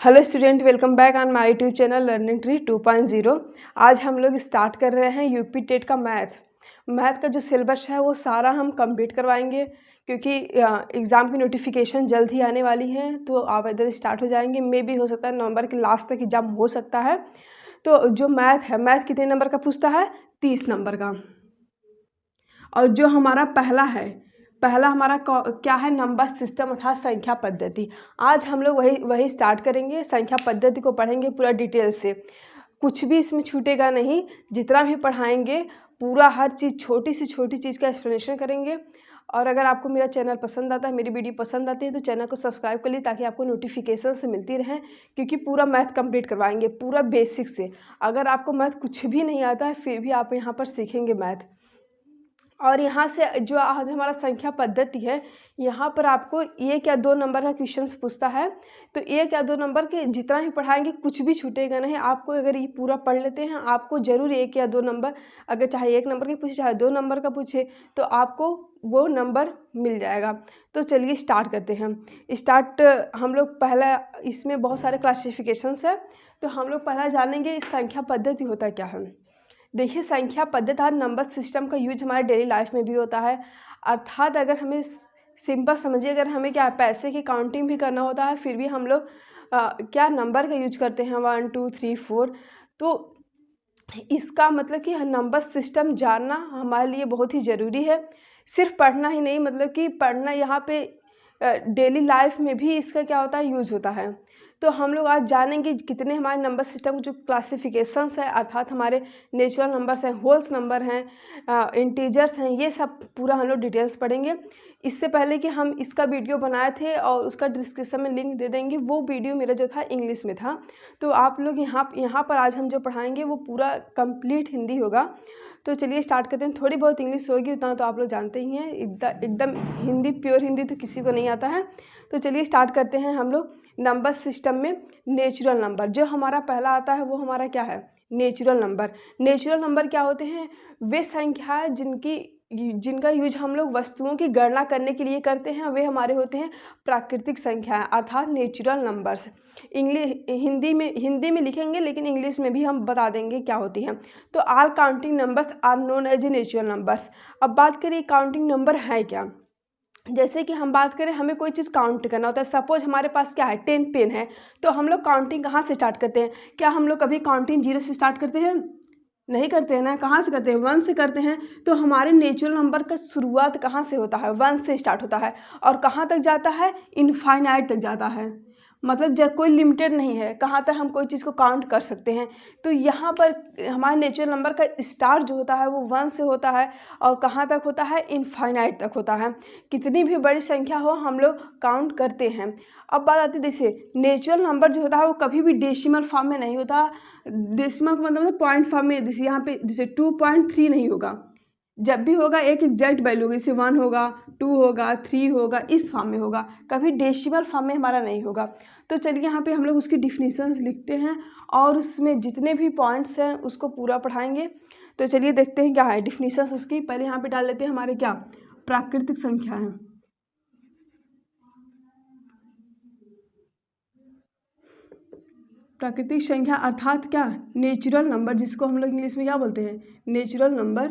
Hello student, welcome back on my YouTube channel learning tree 2.0। आज हम लोग start कर रहे हैं यूपी टेट का मैथ का जो सिलेबस है वो सारा हम कंप्लीट करवाएंगे, क्योंकि एग्ज़ाम की नोटिफिकेशन जल्द ही आने वाली है। तो आवेदन स्टार्ट हो जाएंगे, मे भी हो सकता है नवंबर के लास्ट तक एग्ज़ाम हो सकता है। तो जो मैथ है, मैथ कितने नंबर का पूछता है? 30 नंबर का। और जो हमारा पहला हमारा क्या है? नंबर सिस्टम अर्थात संख्या पद्धति। आज हम लोग वही स्टार्ट करेंगे। संख्या पद्धति को पढ़ेंगे पूरा डिटेल से, कुछ भी इसमें छूटेगा नहीं। जितना भी पढ़ाएंगे पूरा हर चीज़, छोटी से छोटी चीज़ का एक्सप्लेनेशन करेंगे। और अगर आपको मेरा चैनल पसंद आता है, मेरी वीडियो पसंद आती है, तो चैनल को सब्सक्राइब कर लीजिए ताकि आपको नोटिफिकेशन से मिलती रहें, क्योंकि पूरा मैथ कंप्लीट करवाएंगे पूरा बेसिक से। अगर आपको मैथ कुछ भी नहीं आता है फिर भी आप यहाँ पर सीखेंगे मैथ। और यहाँ से जो आज हमारा संख्या पद्धति है, यहाँ पर आपको 1 या 2 नंबर का क्वेश्चंस पूछता है। तो 1 या 2 नंबर के जितना भी पढ़ाएंगे कुछ भी छूटेगा नहीं आपको। अगर ये पूरा पढ़ लेते हैं आपको ज़रूर 1 या 2 नंबर, अगर चाहे 1 नंबर के पूछे चाहे 2 नंबर का पूछे, तो आपको वो नंबर मिल जाएगा। तो चलिए स्टार्ट करते हैं। हम लोग पहला, इसमें बहुत सारे क्लासिफिकेशंस है, तो हम लोग पहला जानेंगे संख्या पद्धति होता क्या है। देखिए, संख्या पद्धति नंबर सिस्टम का यूज हमारे डेली लाइफ में भी होता है। अर्थात अगर हमें सिंपल समझिए, अगर हमें क्या पैसे की काउंटिंग भी करना होता है फिर भी हम लोग क्या नंबर का यूज करते हैं, 1 2 3 4। तो इसका मतलब कि नंबर सिस्टम जानना हमारे लिए बहुत ही ज़रूरी है। सिर्फ पढ़ना ही नहीं, मतलब कि पढ़ना यहाँ पे डेली लाइफ में भी इसका क्या होता है, यूज़ होता है। तो हम लोग आज जानेंगे कितने हमारे नंबर सिस्टम जो क्लासिफिकेशंस है, अर्थात हमारे नेचुरल नंबर्स हैं, होल्स नंबर हैं, इंटीजर्स हैं, ये सब पूरा हम लोग डिटेल्स पढ़ेंगे। इससे पहले कि हम इसका वीडियो बनाए थे और उसका डिस्क्रिप्शन में लिंक दे देंगे, वो वीडियो मेरा जो था इंग्लिश में था। तो आप लोग यहाँ पर आज हम जो पढ़ाएंगे वो पूरा कंप्लीट हिंदी होगा। तो चलिए स्टार्ट करते हैं। थोड़ी बहुत इंग्लिश होगी, उतना तो आप लोग जानते ही हैं। एकदम हिंदी, प्योर हिंदी तो किसी को नहीं आता है। तो चलिए स्टार्ट करते हैं हम लोग। नंबर सिस्टम में नेचुरल नंबर जो हमारा पहला आता है वो हमारा क्या है? Natural number. नेचुरल नंबर क्या होते हैं? वे संख्याएं जिनका यूज हम लोग वस्तुओं की गणना करने के लिए करते हैं, वे हमारे होते हैं प्राकृतिक संख्याएं, अर्थात नेचुरल नंबर्स। हिंदी में लिखेंगे, लेकिन इंग्लिश में भी हम बता देंगे क्या होती हैं। तो all counting numbers are known as a natural numbers. अब बात करें काउंटिंग नंबर है क्या। जैसे कि हम बात करें, हमें कोई चीज़ काउंट करना होता है। सपोज हमारे पास क्या है, 10 पेन है, तो हम लोग काउंटिंग कहाँ से स्टार्ट करते हैं? क्या हम लोग कभी काउंटिंग 0 से स्टार्ट करते हैं? नहीं करते हैं ना। कहाँ से करते हैं? 1 से करते हैं। तो हमारे नेचुरल नंबर का शुरुआत कहाँ से होता है? 1 से स्टार्ट होता है। और कहाँ तक जाता है? इनफाइनाइट तक जाता है। मतलब जब कोई लिमिटेड नहीं है, कहाँ तक हम कोई चीज़ को काउंट कर सकते हैं। तो यहाँ पर हमारे नेचुरल नंबर का स्टार्ट जो होता है वो 1 से होता है, और कहाँ तक होता है? इनफाइनाइट तक होता है। कितनी भी बड़ी संख्या हो हम लोग काउंट करते हैं। अब बात आती है, जैसे नेचुरल नंबर जो होता है वो कभी भी डेसिमल फॉर्म में नहीं होता। डेसिमल का मतलब पॉइंट फॉर्म में, जैसे यहाँ पे जैसे 2.3 नहीं होगा। जब भी होगा एक एग्जैक्ट वैल्यू होगी, जैसे 1 होगा, 2 होगा, 3 होगा, इस फॉर्म में होगा। कभी डेसिमल फॉर्म में हमारा नहीं होगा। तो चलिए यहाँ पे हम लोग उसकी डिफिनीशंस लिखते हैं और उसमें जितने भी पॉइंट्स हैं उसको पूरा पढ़ाएंगे। तो चलिए देखते हैं क्या है डिफिनीशंस उसकी। पहले यहाँ पे डाल लेते हैं हमारे क्या प्राकृतिक संख्या है। प्राकृतिक संख्या अर्थात क्या? नेचुरल नंबर, जिसको हम लोग इंग्लिश में क्या बोलते हैं? Natural number.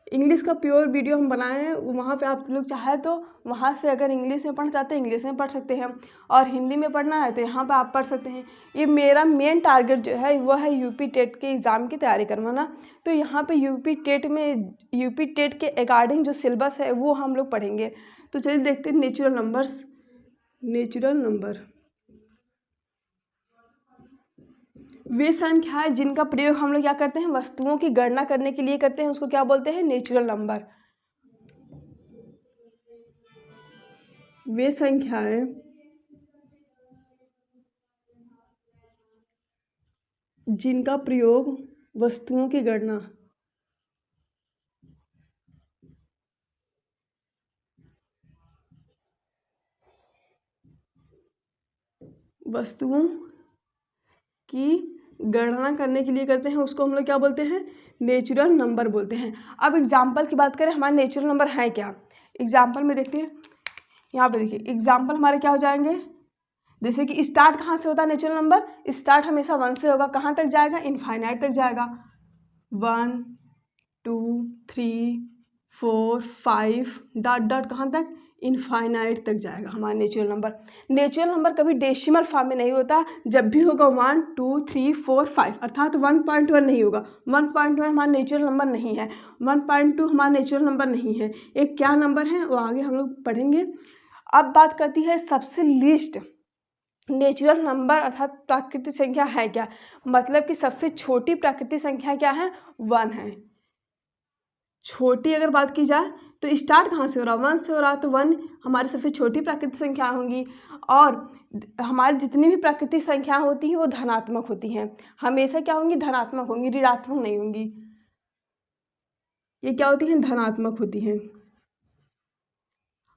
इंग्लिश का प्योर वीडियो हम बनाए हैं, वहाँ पे आप लोग चाहे तो वहाँ से अगर इंग्लिश में पढ़ना चाहते हैं इंग्लिश में पढ़ सकते हैं, और हिंदी में पढ़ना है तो यहाँ पे आप पढ़ सकते हैं। ये मेरा मेन टारगेट जो है वो है यूपी टेट के एग्ज़ाम की तैयारी करवाना। तो यहाँ पे यूपी टेट के अकॉर्डिंग जो सिलेबस है वो हम लोग पढ़ेंगे। तो चलिए देखते हैं नेचुरल नंबर्स। नेचुरल नंबर वे संख्याएं जिनका प्रयोग हम लोग क्या करते हैं? वस्तुओं की गणना करने के लिए करते हैं, उसको क्या बोलते हैं? Natural number. वे संख्याएं जिनका प्रयोग वस्तुओं की गणना करने के लिए करते हैं, उसको हम लोग क्या बोलते हैं? नेचुरल नंबर बोलते हैं। अब एग्जाम्पल की बात करें, हमारे नेचुरल नंबर है क्या? एग्जाम्पल में देखते हैं। यहाँ पे देखिए एग्जाम्पल हमारे क्या हो जाएंगे? जैसे कि स्टार्ट कहाँ से होता है नेचुरल नंबर, स्टार्ट हमेशा 1 से होगा, कहाँ तक जाएगा, इनफाइनाइट तक जाएगा, 1 2 3 4 5 डॉट डॉट कहाँ तक, इनफाइनाइट तक जाएगा हमारा नेचुरल नंबर। नेचुरल नंबर कभी डेसिमल फॉर्म में नहीं होता, जब भी होगा 1 2 3 4 5, अर्थात 1.1 नहीं होगा। 1.1 हमारा नेचुरल नंबर नहीं है, 1.2 हमारा नेचुरल नंबर नहीं है। एक क्या नंबर है वो आगे हम लोग पढ़ेंगे। अब बात करती है सबसे लीस्ट नेचुरल नंबर अर्थात प्राकृतिक संख्या है क्या, मतलब कि सबसे छोटी प्राकृतिक संख्या क्या है, 1 है। छोटी अगर बात की जाए तो स्टार्ट कहाँ से हो रहा है, 1 से हो रहा है, तो 1 हमारी सबसे छोटी प्राकृतिक संख्या होंगी। और हमारी जितनी भी प्राकृतिक संख्या होती हैं वो धनात्मक होती हैं, हमेशा क्या होंगी, धनात्मक होंगी, ऋणात्मक नहीं होंगी। ये क्या होती हैं, धनात्मक होती हैं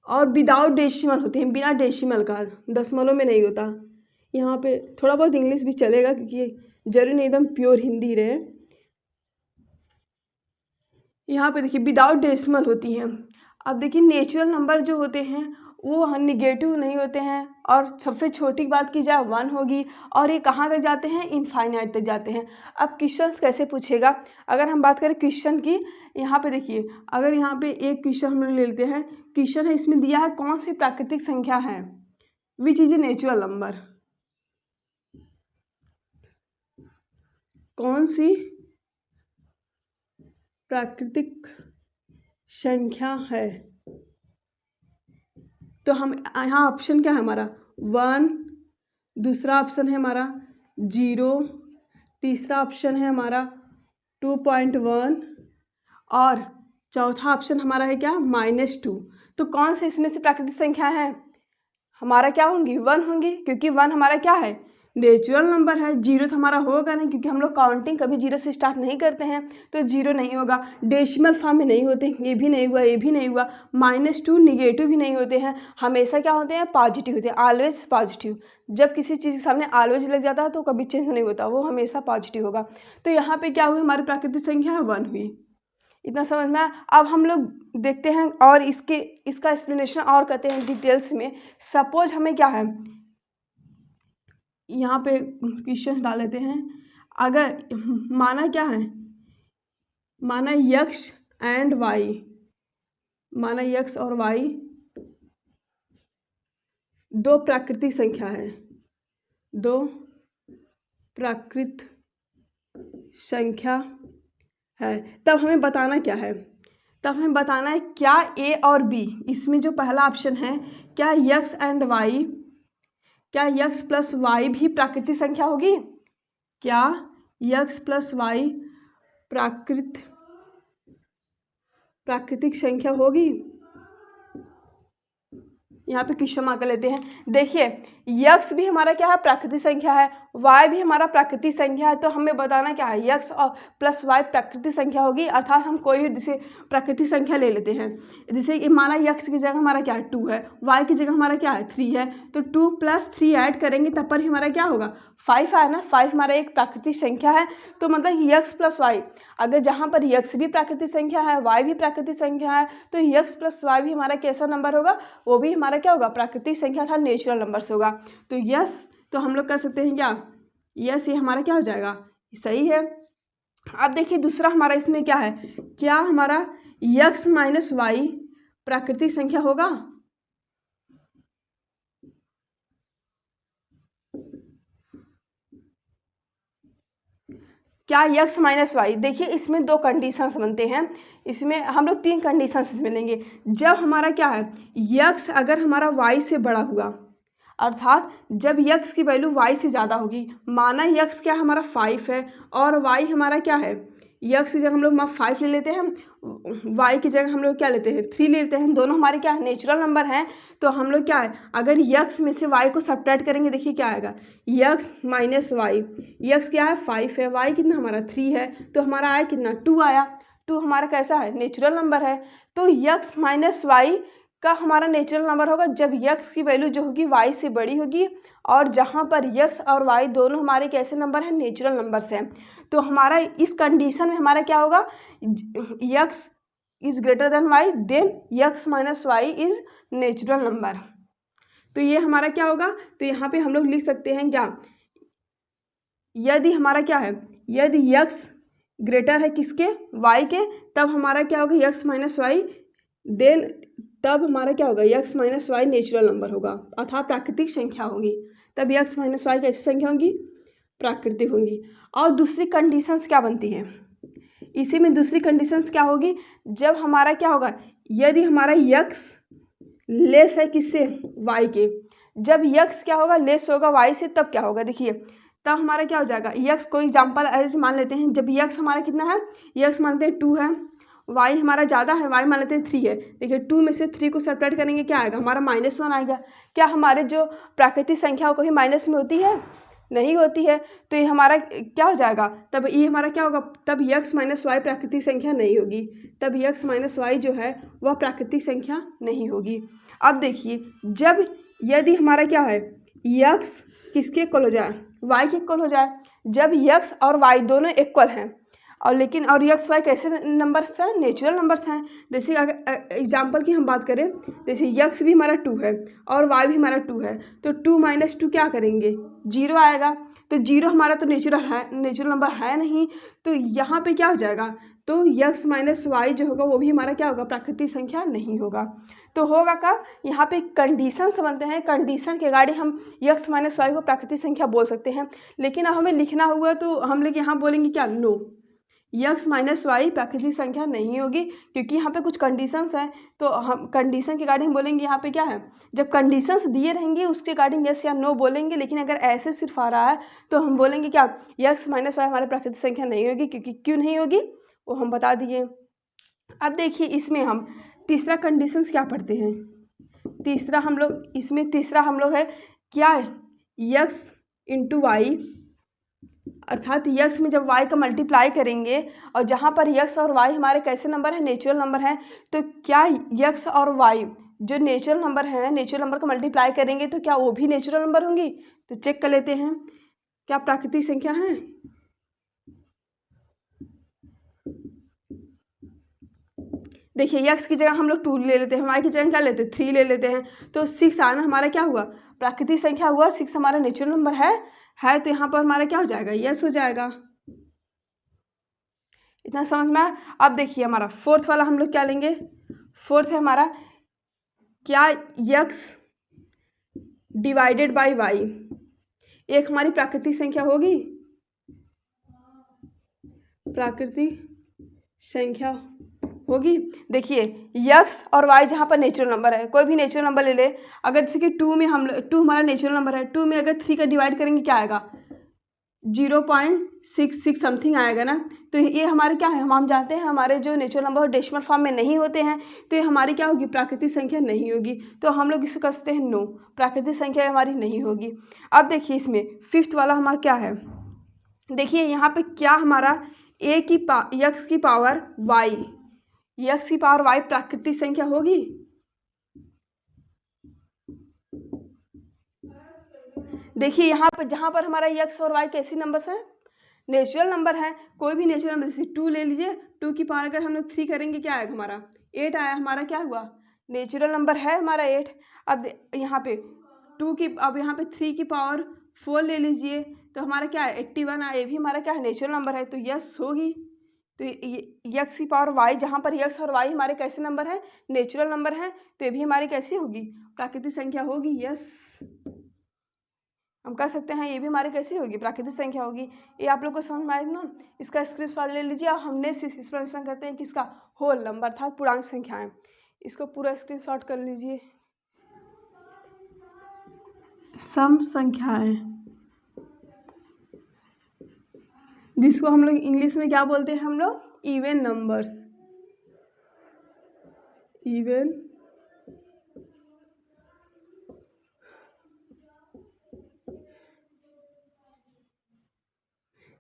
और विदाउट डेसिमल होती हैं, बिना डेसिमल का, दशमलव में नहीं होता। यहाँ पे थोड़ा बहुत इंग्लिश भी चलेगा क्योंकि जरूरी नहीं एकदम प्योर हिंदी रहे। यहाँ पे देखिए विदाउट डेसिमल होती हैं। अब देखिए नेचुरल नंबर जो होते हैं वो निगेटिव नहीं होते हैं, और सबसे छोटी बात की जाए 1 होगी, और ये कहाँ तक जाते हैं, इनफाइनाइट तक जाते हैं। अब क्वेश्चन कैसे पूछेगा, अगर हम बात करें क्वेश्चन की, यहाँ पे देखिए अगर यहाँ पे एक क्वेश्चन हम लोग ले लेते हैं, क्वेश्चन है इसमें दिया है कौन सी प्राकृतिक संख्या है, which is a natural number, कौन सी प्राकृतिक संख्या है। तो हम यहाँ ऑप्शन क्या है हमारा 1, दूसरा ऑप्शन है हमारा 0, तीसरा ऑप्शन है हमारा 2.1 और चौथा ऑप्शन हमारा है क्या, -2। तो कौन से इसमें से प्राकृतिक संख्या है, हमारा क्या होंगी, 1 होंगी, क्योंकि 1 हमारा क्या है, नेचुरल नंबर है। 0 तो हमारा होगा नहीं, क्योंकि हम लोग काउंटिंग कभी 0 से स्टार्ट नहीं करते हैं, तो 0 नहीं होगा। डेसिमल फॉर्म में नहीं होते, ये भी नहीं हुआ, ये भी नहीं हुआ। -2 निगेटिव भी नहीं होते हैं, हमेशा क्या होते हैं, पॉजिटिव होते हैं, ऑलवेज पॉजिटिव। जब किसी चीज़ के सामने ऑलवेज लग जाता है तो कभी चेंज नहीं होता, वो हमेशा पॉजिटिव होगा। तो यहाँ पे क्या हुई, हमारी प्राकृतिक संख्या है 1 हुई। इतना समझ में आया। अब हम लोग देखते हैं और इसका एक्सप्लेनेशन और करते हैं डिटेल्स में। सपोज हमें क्या है, यहाँ पे क्वेश्चन डाल लेते हैं। अगर माना क्या है, माना x एंड y, माना x और y दो प्राकृतिक संख्या है, दो प्राकृत संख्या है, तब हमें बताना क्या है, तब हमें बताना है क्या a और b, इसमें जो पहला ऑप्शन है, क्या x एंड y, क्या x प्लस वाई भी प्राकृतिक संख्या होगी, क्या x प्लस वाई प्राकृतिक संख्या होगी। यहाँ पे क्वेश्चन मार्क लेते हैं। देखिए x भी हमारा क्या है, प्राकृतिक संख्या है, y भी हमारा प्राकृतिक संख्या है, तो हमें बताना क्या है, x और प्लस y प्राकृतिक संख्या होगी। अर्थात हम कोई भी जैसे प्राकृतिक संख्या ले लेते हैं, जैसे कि माना x की जगह हमारा क्या है 2 है, y की जगह हमारा क्या है 3 है, तो 2 + 3 ऐड करेंगे तब पर ही हमारा क्या होगा 5 है ना। 5 हमारा एक प्राकृतिक संख्या है, तो मतलब x प्लस वाई, अगर जहाँ पर x भी प्राकृतिक संख्या है, y भी प्राकृतिक संख्या है, तो x प्लस वाई भी हमारा कैसा नंबर होगा, वो भी हमारा क्या होगा, प्राकृतिक संख्या था, नेचुरल नंबर से होगा। तो यस, तो हम लोग कह सकते हैं क्या, यस ये हमारा क्या हो जाएगा, सही है। अब देखिए दूसरा हमारा इसमें क्या है, क्या हमारा x माइनस वाई प्राकृतिक संख्या होगा, क्या x माइनस वाई। देखिए इसमें दो कंडीशंस बनते हैं, इसमें हम लोग 3 कंडीशंस इसमें लेंगे। जब हमारा क्या है, x अगर हमारा y से बड़ा हुआ, अर्थात जब x की वैल्यू y से ज़्यादा होगी, माना x क्या हमारा 5 है और y हमारा क्या है, x की जगह हम लोग 5 ले लेते हैं, y की जगह हम लोग क्या लेते हैं 3 ले लेते हैं, दोनों हमारे क्या है नेचुरल नंबर हैं। तो हम लोग क्या है, अगर x में से y को सब्ट्रैक्ट करेंगे, देखिए क्या आएगा, x माइनस वाई, x क्या है 5 है, y कितना हमारा 3 है, तो हमारा आया कितना 2 आया। 2 हमारा कैसा है, नेचुरल नंबर है। तो x माइनस वाई का हमारा नेचुरल नंबर होगा जब x की वैल्यू जो होगी y से बड़ी होगी, और जहाँ पर x और y दोनों हमारे कैसे नंबर हैं, नेचुरल नंबर से हैं। तो हमारा इस कंडीशन में हमारा क्या होगा, x is greater than y, then x minus y is natural number. तो ये हमारा क्या होगा, तो यहाँ पे हम लोग लिख सकते हैं क्या, यदि हमारा क्या है, यदि x ग्रेटर है किसके, y के, तब हमारा क्या होगा x माइनस वाई, देन तब हमारा क्या होगा x minus y natural number होगा, अर्थात प्राकृतिक संख्या होगी। तब x माइनस वाई कैसी संख्या होंगी, प्राकृतिक होंगी। और दूसरी कंडीशंस क्या बनती है, इसी में दूसरी कंडीशंस क्या होगी, जब हमारा क्या होगा, यदि हमारा x लेस है किससे, y के, जब x क्या होगा, लेस होगा y से, तब क्या होगा, देखिए तब हमारा क्या हो जाएगा, x कोई एग्जाम्पल ऐसे मान लेते हैं, जब x हमारा कितना है, x मानते हैं 2 है, y हमारा ज़्यादा है, y मान लेते हैं 3 है। देखिए 2 में से 3 को सेपरेट करेंगे क्या आएगा, हमारा -1 आएगा। क्या हमारे जो प्राकृतिक संख्या कभी माइनस में होती है, नहीं होती है, तो ये हमारा क्या हो जाएगा, तब ये हमारा क्या होगा, तब x माइनस वाई प्राकृतिक संख्या नहीं होगी, तब x माइनस वाई जो है वह प्राकृतिक संख्या नहीं होगी। अब देखिए जब यदि हमारा क्या है, x किसके इक्वल हो जाए, y के इक्वल हो जाए, जब x और y दोनों इक्वल हैं, और लेकिन और x y कैसे नंबर्स हैं, नेचुरल नंबर्स हैं। जैसे अगर एग्जाम्पल की हम बात करें, जैसे x भी हमारा 2 है और y भी हमारा 2 है, तो 2 माइनस 2 क्या करेंगे, 0 आएगा। तो 0 हमारा तो नेचुरल नंबर है नहीं, तो यहाँ पे क्या हो जाएगा, तो x माइनस वाई जो होगा वो भी हमारा क्या होगा, प्राकृतिक संख्या नहीं होगा। तो होगा का, यहाँ पे कंडीशन बनते हैं, कंडीशन के गाड़ी हम x माइनस वाई को प्राकृतिक संख्या बोल सकते हैं। लेकिन अब हमें लिखना हुआ तो हम लोग यहाँ बोलेंगे क्या, नो, x माइनस वाई प्राकृतिक संख्या नहीं होगी, क्योंकि यहाँ पे कुछ कंडीशंस हैं। तो हम कंडीशन के गाड़ी हम बोलेंगे यहाँ पे क्या है, जब कंडीशंस दिए रहेंगे उसके गार्डिंग यस या नो बोलेंगे। लेकिन अगर ऐसे सिर्फ आ रहा है तो हम बोलेंगे क्या, x माइनस वाई हमारी प्राकृतिक संख्या नहीं होगी, क्योंकि क्यों नहीं होगी वो हम बता दिए। अब देखिए इसमें हम तीसरा कंडीशंस क्या पढ़ते हैं, तीसरा हम लोग है क्या, x इंटू वाई, अर्थात x में जब y का मल्टीप्लाई करेंगे और जहाँ पर x और y हमारे कैसे नंबर है, नेचुरल नंबर है, तो क्या x और y जो नेचुरल नंबर है, नेचुरल नंबर का मल्टीप्लाई करेंगे तो क्या वो भी नेचुरल नंबर होंगी। तो चेक कर लेते हैं क्या प्राकृतिक संख्या है। देखिए x की जगह हम लोग 2 ले लेते हैं, y की जगह क्या लेते हैं, 3 ले लेते हैं, तो 6 आना हमारा क्या हुआ, प्राकृतिक संख्या हुआ। 6 हमारा नेचुरल नंबर है तो यहाँ पर हमारा क्या हो जाएगा, यस हो जाएगा। इतना समझ में आया। अब देखिए हमारा फोर्थ वाला हम लोग क्या लेंगे, फोर्थ है हमारा क्या, x डिवाइडेड बाई y, एक हमारी प्राकृतिक संख्या होगी, प्राकृतिक संख्या होगी। देखिए x और y जहाँ पर नेचुरल नंबर है, कोई भी नेचुरल नंबर ले ले, अगर जैसे कि 2 में 2 हमारा नेचुरल नंबर है, 2 में अगर 3 का डिवाइड करेंगे क्या आएगा, 0.66 समथिंग आएगा ना। तो ये हमारे क्या है, हम जानते हैं हमारे जो नेचुरल नंबर डेसिमल फॉर्म में नहीं होते हैं, तो ये हमारी क्या होगी, प्राकृतिक संख्या नहीं होगी। तो हम लोग इसको कहते हैं नो, प्राकृतिक संख्या हमारी नहीं होगी। अब देखिए इसमें फिफ्थ वाला हमारा क्या है, देखिए यहाँ पे क्या हमारा x की पावर y, x की पावर y प्राकृतिक संख्या होगी। देखिए यहाँ पर जहाँ पर हमारा x और y कैसी नंबर्स हैं, नेचुरल नंबर है। कोई भी नेचुरल नंबर, जैसे 2 ले लीजिए, 2 की पावर अगर हम लोग 3 करेंगे क्या आएगा, हमारा 8 आया, हमारा क्या हुआ, नेचुरल नंबर है हमारा 8। अब यहाँ पे 2 की, अब यहाँ पे 3 की पावर 4 ले लीजिए तो हमारा क्या है 81 आया, ये भी हमारा क्या है, नेचुरल नंबर है, तो यस होगी। तो x की पावर y, जहाँ पर x और y हमारे कैसे नंबर है, नेचुरल नंबर है, तो ये भी हमारी कैसी होगी, प्राकृतिक संख्या होगी। यस, हम कह सकते हैं ये भी हमारी कैसी होगी, प्राकृतिक संख्या होगी। ये आप लोग को समझ में आए ना। इसका स्क्रीनशॉट ले लीजिए। हमने एक्सप्लेनेशन करते हैं किसका, होल नंबर अर्थात पूर्णांक संख्याएं, इसको पूरा स्क्रीनशॉट कर लीजिए। सम संख्याएं, जिसको हम लोग इंग्लिश में क्या बोलते हैं, हम लोग इवन नंबर्स,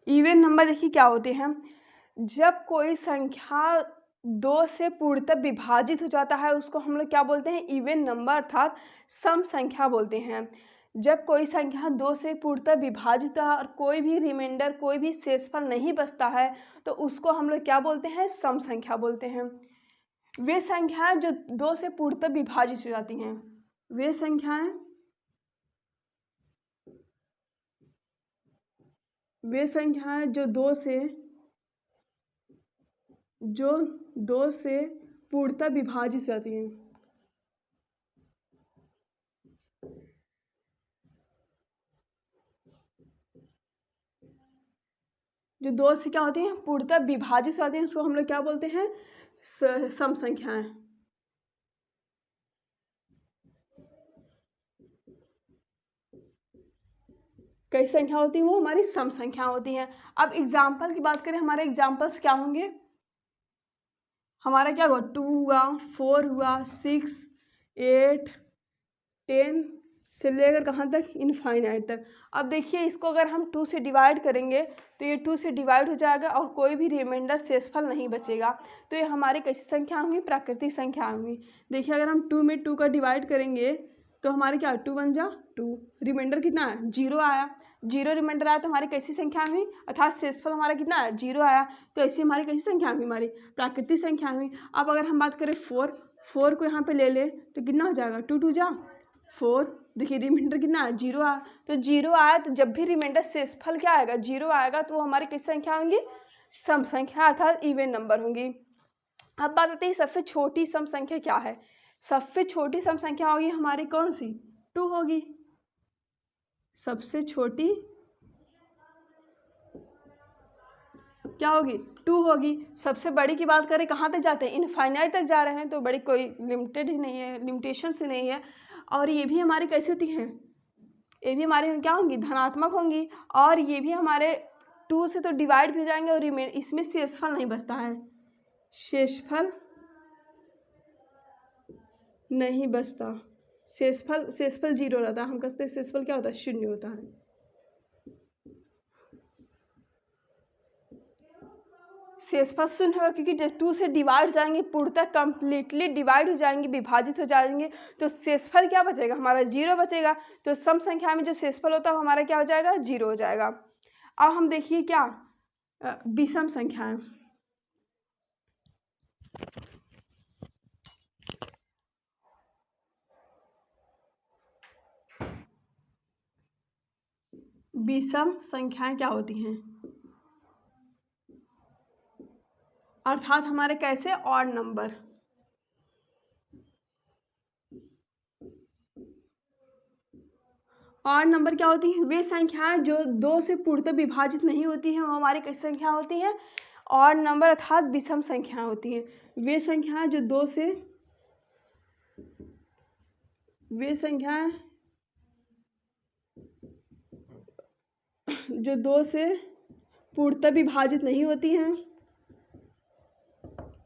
इवन नंबर देखिए क्या होते हैं, जब कोई संख्या 2 से पूर्णतः विभाजित हो जाता है उसको हम लोग क्या बोलते हैं, इवन नंबर अर्थात सम संख्या बोलते हैं। जब कोई संख्या 2 से पूर्णतः विभाजित है और कोई भी रिमाइंडर, कोई भी शेषफल नहीं बचता है, तो उसको हम लोग क्या बोलते हैं, सम संख्या बोलते हैं। वे संख्याएं जो 2 से पूर्णतः विभाजित हो जाती हैं, वे संख्याएं वे संख्याएं जो दो से पूर्णतः विभाजित हो जाती हैं। जो दो से क्या होती हैं, पूर्णतः विभाजित हो जाती हैं, उसको हम लोग क्या बोलते हैं, सम संख्याएं। कई संख्या होती हैं वो हमारी सम संख्या होती हैं। अब एग्जाम्पल की बात करें, हमारे एग्जाम्पल्स क्या होंगे, हमारा क्या हुआ, 2 हुआ, 4 हुआ, 6, 8, 10 से लेकर कहाँ तक, इनफाइनाइट तक। अब देखिए इसको अगर हम 2 से डिवाइड करेंगे तो ये 2 से डिवाइड हो जाएगा और कोई भी रिमाइंडर शेषफल नहीं बचेगा। तो ये हमारी कैसी संख्या होंगी, प्राकृतिक संख्या होंगी। देखिए अगर हम 2 में 2 का डिवाइड करेंगे तो हमारे क्या, 2 1 जा 2, रिमाइंडर कितना है, 0 आया। 0 रिमाइंडर आया तो हमारी कैसी संख्या हुई, अर्थात शेषफल हमारा कितना है, 0 आया। तो ऐसी हमारी कैसी संख्या हुई, हमारी प्राकृतिक संख्या हुई। अब अगर हम बात करें 4 को यहाँ पे ले ले तो कितना हो जाएगा, 2 2 जा 4। देखिए रिमाइंडर कितना है, 0 आया। तो 0 आया तो जब भी रिमाइंडर शेषफल क्या आएगा, 0 आएगा, तो वो हमारी किस संख्या होंगी, सम संख्या अर्थात इवन नंबर होंगी। अब बात आती है सबसे छोटी सम संख्या क्या है। सबसे छोटी सम संख्या होगी हमारी कौन सी, 2 होगी। सबसे छोटी क्या होगी, 2 होगी। सबसे बड़ी की बात करें कहाँ तक जाते हैं, इनफाइनाइट तक जा रहे हैं, तो बड़ी कोई लिमिटेड ही नहीं है, लिमिटेशन से नहीं है। और ये भी हमारी कैसी होती हैं, ये भी हमारे क्या होंगी, धनात्मक होंगी। और ये भी हमारे 2 से तो डिवाइड भी हो जाएंगे और इसमें शेषफल नहीं बचता है, शेषफल नहीं बचता। शेषफल 0 रहता है। हम कहते हैं शेषफल क्या होता है, 0 होता है। शेषफल 0 होगा क्योंकि जब 2 से डिवाइड हो जाएंगे, पूर्णतः कंप्लीटली डिवाइड हो जाएंगे, विभाजित हो जाएंगे, तो शेषफल क्या बचेगा, हमारा 0 बचेगा। तो सम संख्या में जो शेषफल होता है वो हमारा क्या हो जाएगा, 0 हो जाएगा। अब हम देखिए क्या, विषम संख्याएं। विषम संख्याएं क्या होती हैं, अर्थात हमारे कैसे, ऑड नंबर। ऑड नंबर क्या होती है, वे संख्याएं जो 2 से पूर्णतः विभाजित नहीं होती हैं, वो हमारी कैसी संख्या होती हैं, ऑड नंबर अर्थात विषम संख्याएं होती हैं। वे संख्याएं जो 2 से पूर्णतः विभाजित नहीं होती हैं,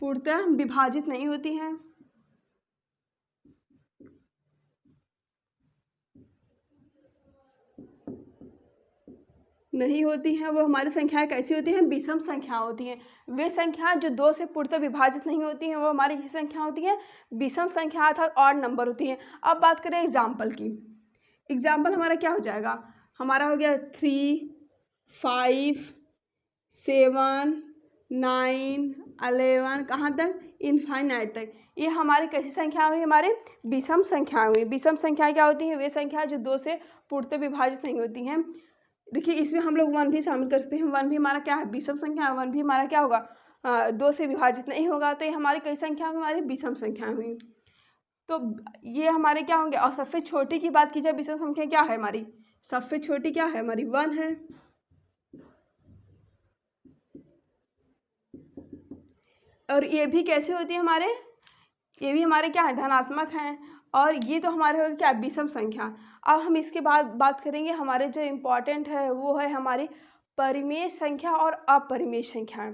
पूर्णतः विभाजित नहीं होती हैं। नहीं होती हैं, वो हमारी संख्याएं कैसी होती हैं, विषम संख्या होती हैं। वे संख्याएं जो 2 से पूर्णतः विभाजित नहीं होती हैं, वो हमारी ये संख्या होती हैं, विषम संख्या अर्थात ऑड नंबर होती हैं। अब बात करें एग्जाम्पल की। एग्जाम्पल हमारा क्या हो जाएगा, हमारा हो गया 3, 5, 7, 9, 11, कहाँ तक, इनफाइनाइट तक। ये हमारी कैसी संख्या हुई, हमारे विषम संख्या हुई। विषम संख्या क्या होती है, वे संख्या जो 2 से पूर्णतः विभाजित नहीं होती हैं। देखिए इसमें हम लोग 1 भी शामिल कर सकते हैं। 1 भी हमारा क्या है, विषम संख्या। 1 भी हमारा क्या होगा, 2 से विभाजित नहीं होगा। तो ये हमारी कई संख्या हुई, हमारी विषम संख्या हुई। तो ये हमारे क्या होंगे। और सबसे छोटी की बात की जाए, विषम संख्या क्या है हमारी, सबसे छोटी क्या है हमारी, 1 है। और ये भी कैसे होती है हमारे, ये भी हमारे क्या है, धनात्मक हैं। और ये तो हमारे हो क्या, विषम संख्या। अब हम इसके बाद बात करेंगे, हमारे जो इम्पोर्टेंट है वो है हमारी परिमेय संख्या और अपरिमेय संख्या।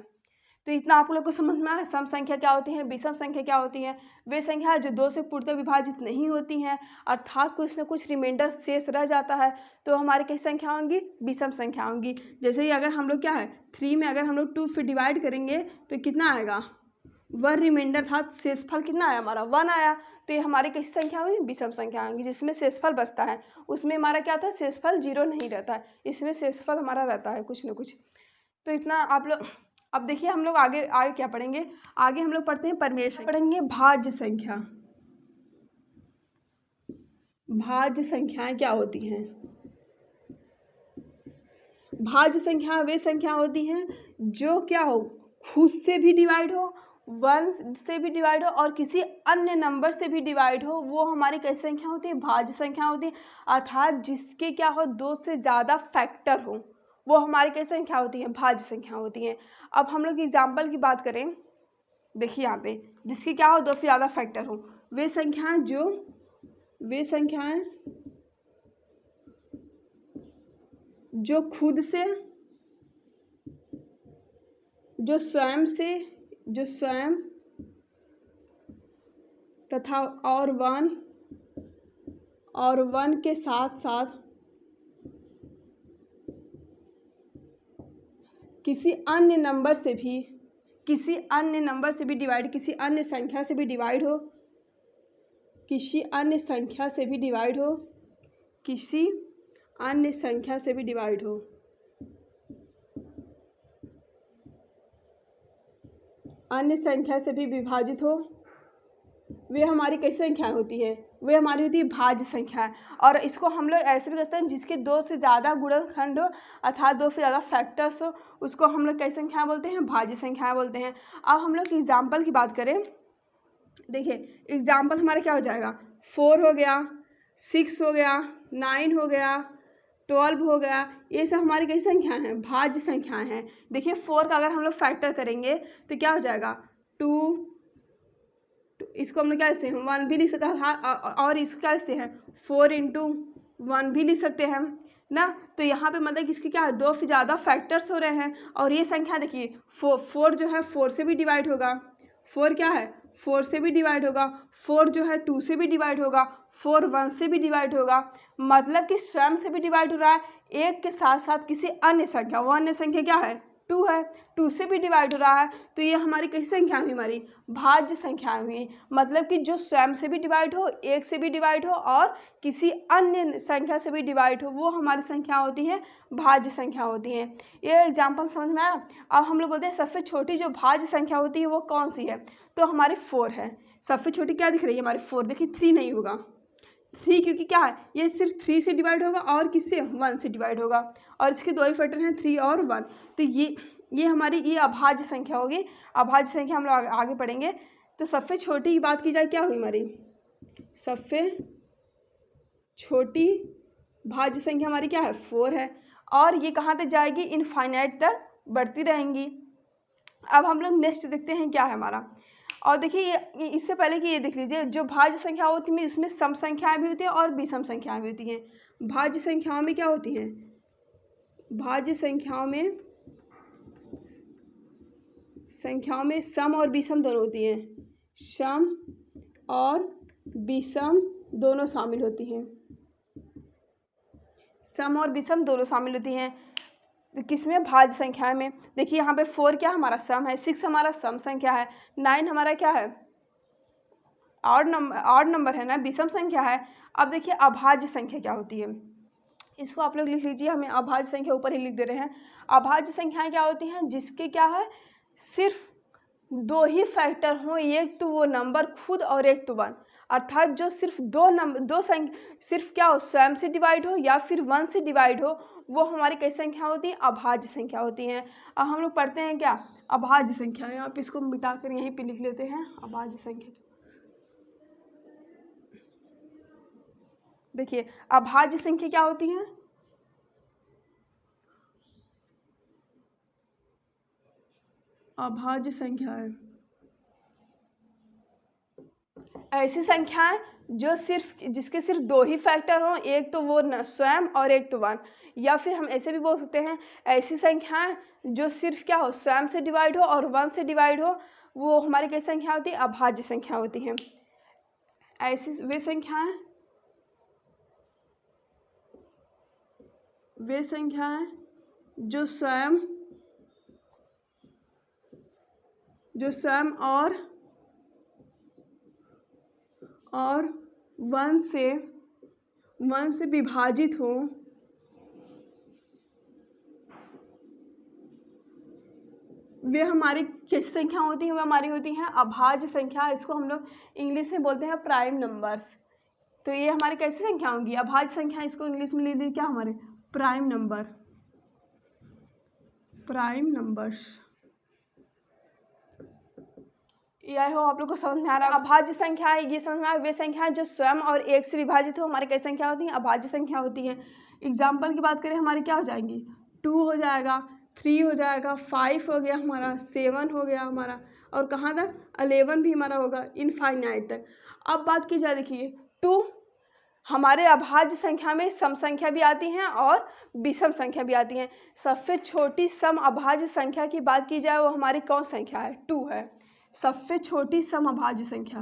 तो इतना आप लोग को समझ में आया, सम संख्या क्या होती है, विषम संख्या क्या होती है। वे संख्या जो 2 से पूर्णतः विभाजित नहीं होती हैं, अर्थात कुछ न कुछ रिमाइंडर शेष रह जाता है, तो हमारी कैसी संख्या होंगी, विषम संख्या होंगी। जैसे ही अगर हम लोग क्या है, 3 में अगर हम लोग 2 से डिवाइड करेंगे तो कितना आएगा, 1 रिमाइंडर था, शेषफल कितना आया हमारा, 1 आया। तो ये हमारी कैसी संख्या हुई, विषम संख्या होंगी। जिसमें शेषफल बचता है उसमें हमारा क्या होता है, शेषफल 0 नहीं रहता है, इसमें शेषफल हमारा रहता है कुछ न कुछ। तो इतना आप लोग। अब देखिए हम लोग आगे आगे क्या पढ़ेंगे, आगे हम लोग पढ़ते हैं परिमेय संख्या, पढ़ेंगे भाज्य संख्या। भाज्य संख्याएं क्या होती हैं, भाज्य संख्या वे संख्या होती हैं जो क्या हो, खुद से भी डिवाइड हो, 1 से भी डिवाइड हो और किसी अन्य नंबर से भी डिवाइड हो, वो हमारी कैसी संख्या होती है, भाज्य संख्या होती है। अर्थात जिसके क्या हो, 2 से ज़्यादा फैक्टर हो, वो हमारी कैसी संख्या होती है, भाज्य संख्या होती है। अब हम लोग एग्जाम्पल की बात करें, देखिए यहाँ पे जिसके क्या हो, 2 से ज़्यादा फैक्टर हो, वे संख्याएं जो खुद से, जो स्वयं तथा और 1 के साथ साथ किसी अन्य नंबर से भी डिवाइड, किसी अन्य संख्या से भी डिवाइड हो, किसी अन्य संख्या से भी डिवाइड हो, अन्य संख्या से भी विभाजित हो, वे हमारी कैसी संख्या होती है, वे हमारी होती है भाज्य संख्या है। और इसको हम लोग ऐसे भी कहते हैं जिसके 2 से ज़्यादा गुणनखंड हो, अर्थात 2 से ज़्यादा फैक्टर्स हो, उसको हम लोग कैसी संख्या बोलते हैं, भाज्य संख्या बोलते हैं। अब हम लोग एग्जाम्पल की बात करें, देखिए एग्जाम्पल हमारा क्या हो जाएगा, 4 हो गया, 6 हो गया, 9 हो गया, 12 हो गया, ये सब हमारी कैसी संख्याएं हैं, भाज्य संख्याएं हैं। देखिए 4 का अगर हम लोग फैक्टर करेंगे तो क्या हो जाएगा, 2, इसको हम लोग क्या लिखते हैं, 1 भी लिख सकते हैं, और इसको क्या लिखते हैं, 4 × 1 भी लिख सकते हैं ना। तो यहाँ पे मतलब कि इसके क्या है, 2 से ज़्यादा फैक्टर्स हो रहे हैं। और ये संख्या देखिए 4 जो है 4 से भी डिवाइड होगा, 4 क्या है, 4 से भी डिवाइड होगा, 4 जो है 2 से भी डिवाइड होगा, 4 1 से भी डिवाइड होगा, मतलब कि स्वयं से भी डिवाइड हो रहा है, एक के साथ साथ किसी अन्य संख्या, वो अन्य संख्या क्या है, 2 है, 2 से भी डिवाइड हो रहा है। तो ये हमारी कैसी संख्या हुई, हमारी भाज्य संख्या हुई। मतलब कि जो स्वयं से भी डिवाइड हो, एक से भी डिवाइड हो और किसी अन्य संख्या से भी डिवाइड हो, वो हमारी संख्या होती है, भाज्य संख्या होती है। ये एग्जाम्पल समझ में आया। अब हम लोग बोलते हैं सबसे छोटी जो भाज्य संख्या होती है वो कौन सी है, तो हमारी 4 है। सबसे छोटी क्या दिख रही है, हमारी 4। देखिए 3 नहीं होगा, 3 क्योंकि क्या है, ये सिर्फ 3 से डिवाइड होगा और किससे, 1 से डिवाइड होगा, और इसके 2 ही फैक्टर हैं, 3 और 1। तो ये हमारी ये अभाज्य संख्या होगी। अभाज्य संख्या हम लोग आगे पढ़ेंगे। तो सबसे छोटी की बात की जाए, क्या हुई हमारी सबसे छोटी भाज्य संख्या हमारी क्या है, 4 है, और ये कहाँ तक जाएगी, इनफाइनाइट तक बढ़ती रहेंगी। अब हम लोग नेक्स्ट देखते हैं क्या है हमारा। और देखिए इससे पहले कि ये देख लीजिए, जो भाज्य संख्या होती है इसमें सम संख्याएं भी होती हैं और विषम संख्याएं भी होती हैं। भाज्य संख्याओं में क्या होती हैं, भाज्य संख्याओं में सम और विषम दोनों होती हैं, सम और विषम दोनों शामिल होती हैं, सम और विषम दोनों शामिल होती हैं। किसमें, भाज्य संख्या में। देखिए यहाँ पे 4 क्या हमारा सम है, 6 हमारा सम संख्या है, 9 हमारा क्या है, ऑड नंबर है ना, विषम संख्या है। अब देखिए अभाज्य संख्या क्या होती है, इसको आप लोग लिख लीजिए, हमें अभाज्य संख्या ऊपर ही लिख दे रहे हैं। अभाज्य संख्याएं क्या होती हैं, जिसके क्या है, सिर्फ 2 ही फैक्टर हों, एक तो वो नंबर खुद और एक तो 1, अर्थात जो सिर्फ सिर्फ क्या हो, स्वयं से डिवाइड हो या फिर 1 से डिवाइड हो, वो हमारी कैसी संख्या होती है, अभाज्य संख्या होती हैं। अब हम लोग पढ़ते हैं क्या, अभाज्य संख्या। आप इसको मिटाकर यहीं पे लिख लेते हैं अभाज्य संख्या। देखिए अभाज्य संख्या क्या होती है, अभाज्य संख्या है ऐसी संख्याएं जो जिसके सिर्फ 2 ही फैक्टर हों, एक तो वो स्वयं और एक तो 1, या फिर हम ऐसे भी बोल सकते हैं ऐसी संख्याएं जो सिर्फ क्या हो, स्वयं से डिवाइड हो और 1 से डिवाइड हो, वो हमारी कैसी संख्या होती है, अभाज्य संख्या होती हैं। ऐसी वे संख्याएं जो स्वयं और 1 से विभाजित हो, वे हमारी किस संख्या होती है, वो हमारी होती हैं अभाज्य संख्या। इसको हम लोग इंग्लिश में बोलते हैं प्राइम नंबर्स। तो ये हमारी कैसी संख्या होंगी, अभाज्य संख्या। इसको इंग्लिश में ले लीजिए क्या, हमारे प्राइम नंबर। Prime numbers. यह हो आप लोग को समझ में आ रहा है। अभाज्य संख्या है, ये समझ में आ रहा है, वे संख्या जो स्वयं और एक से विभाजित हो हमारी कैसी संख्या होती है, अभाज्य संख्या होती है। एग्जाम्पल की बात करें हमारी क्या हो जाएंगी, 2 हो जाएगा, 3 हो जाएगा, 5 हो गया हमारा, 7 हो गया हमारा, और कहाँ तक 11 भी हमारा होगा, इनफाइनाइट तक। अब बात की जाए, देखिए 2 हमारे अभाज्य संख्या में सम संख्या भी आती हैं और विषम संख्या भी आती हैं। सबसे छोटी सम अभाज्य संख्या की बात की जाए वो हमारी कौन संख्या है, 2 है, सबसे छोटी सम अभाज्य संख्या।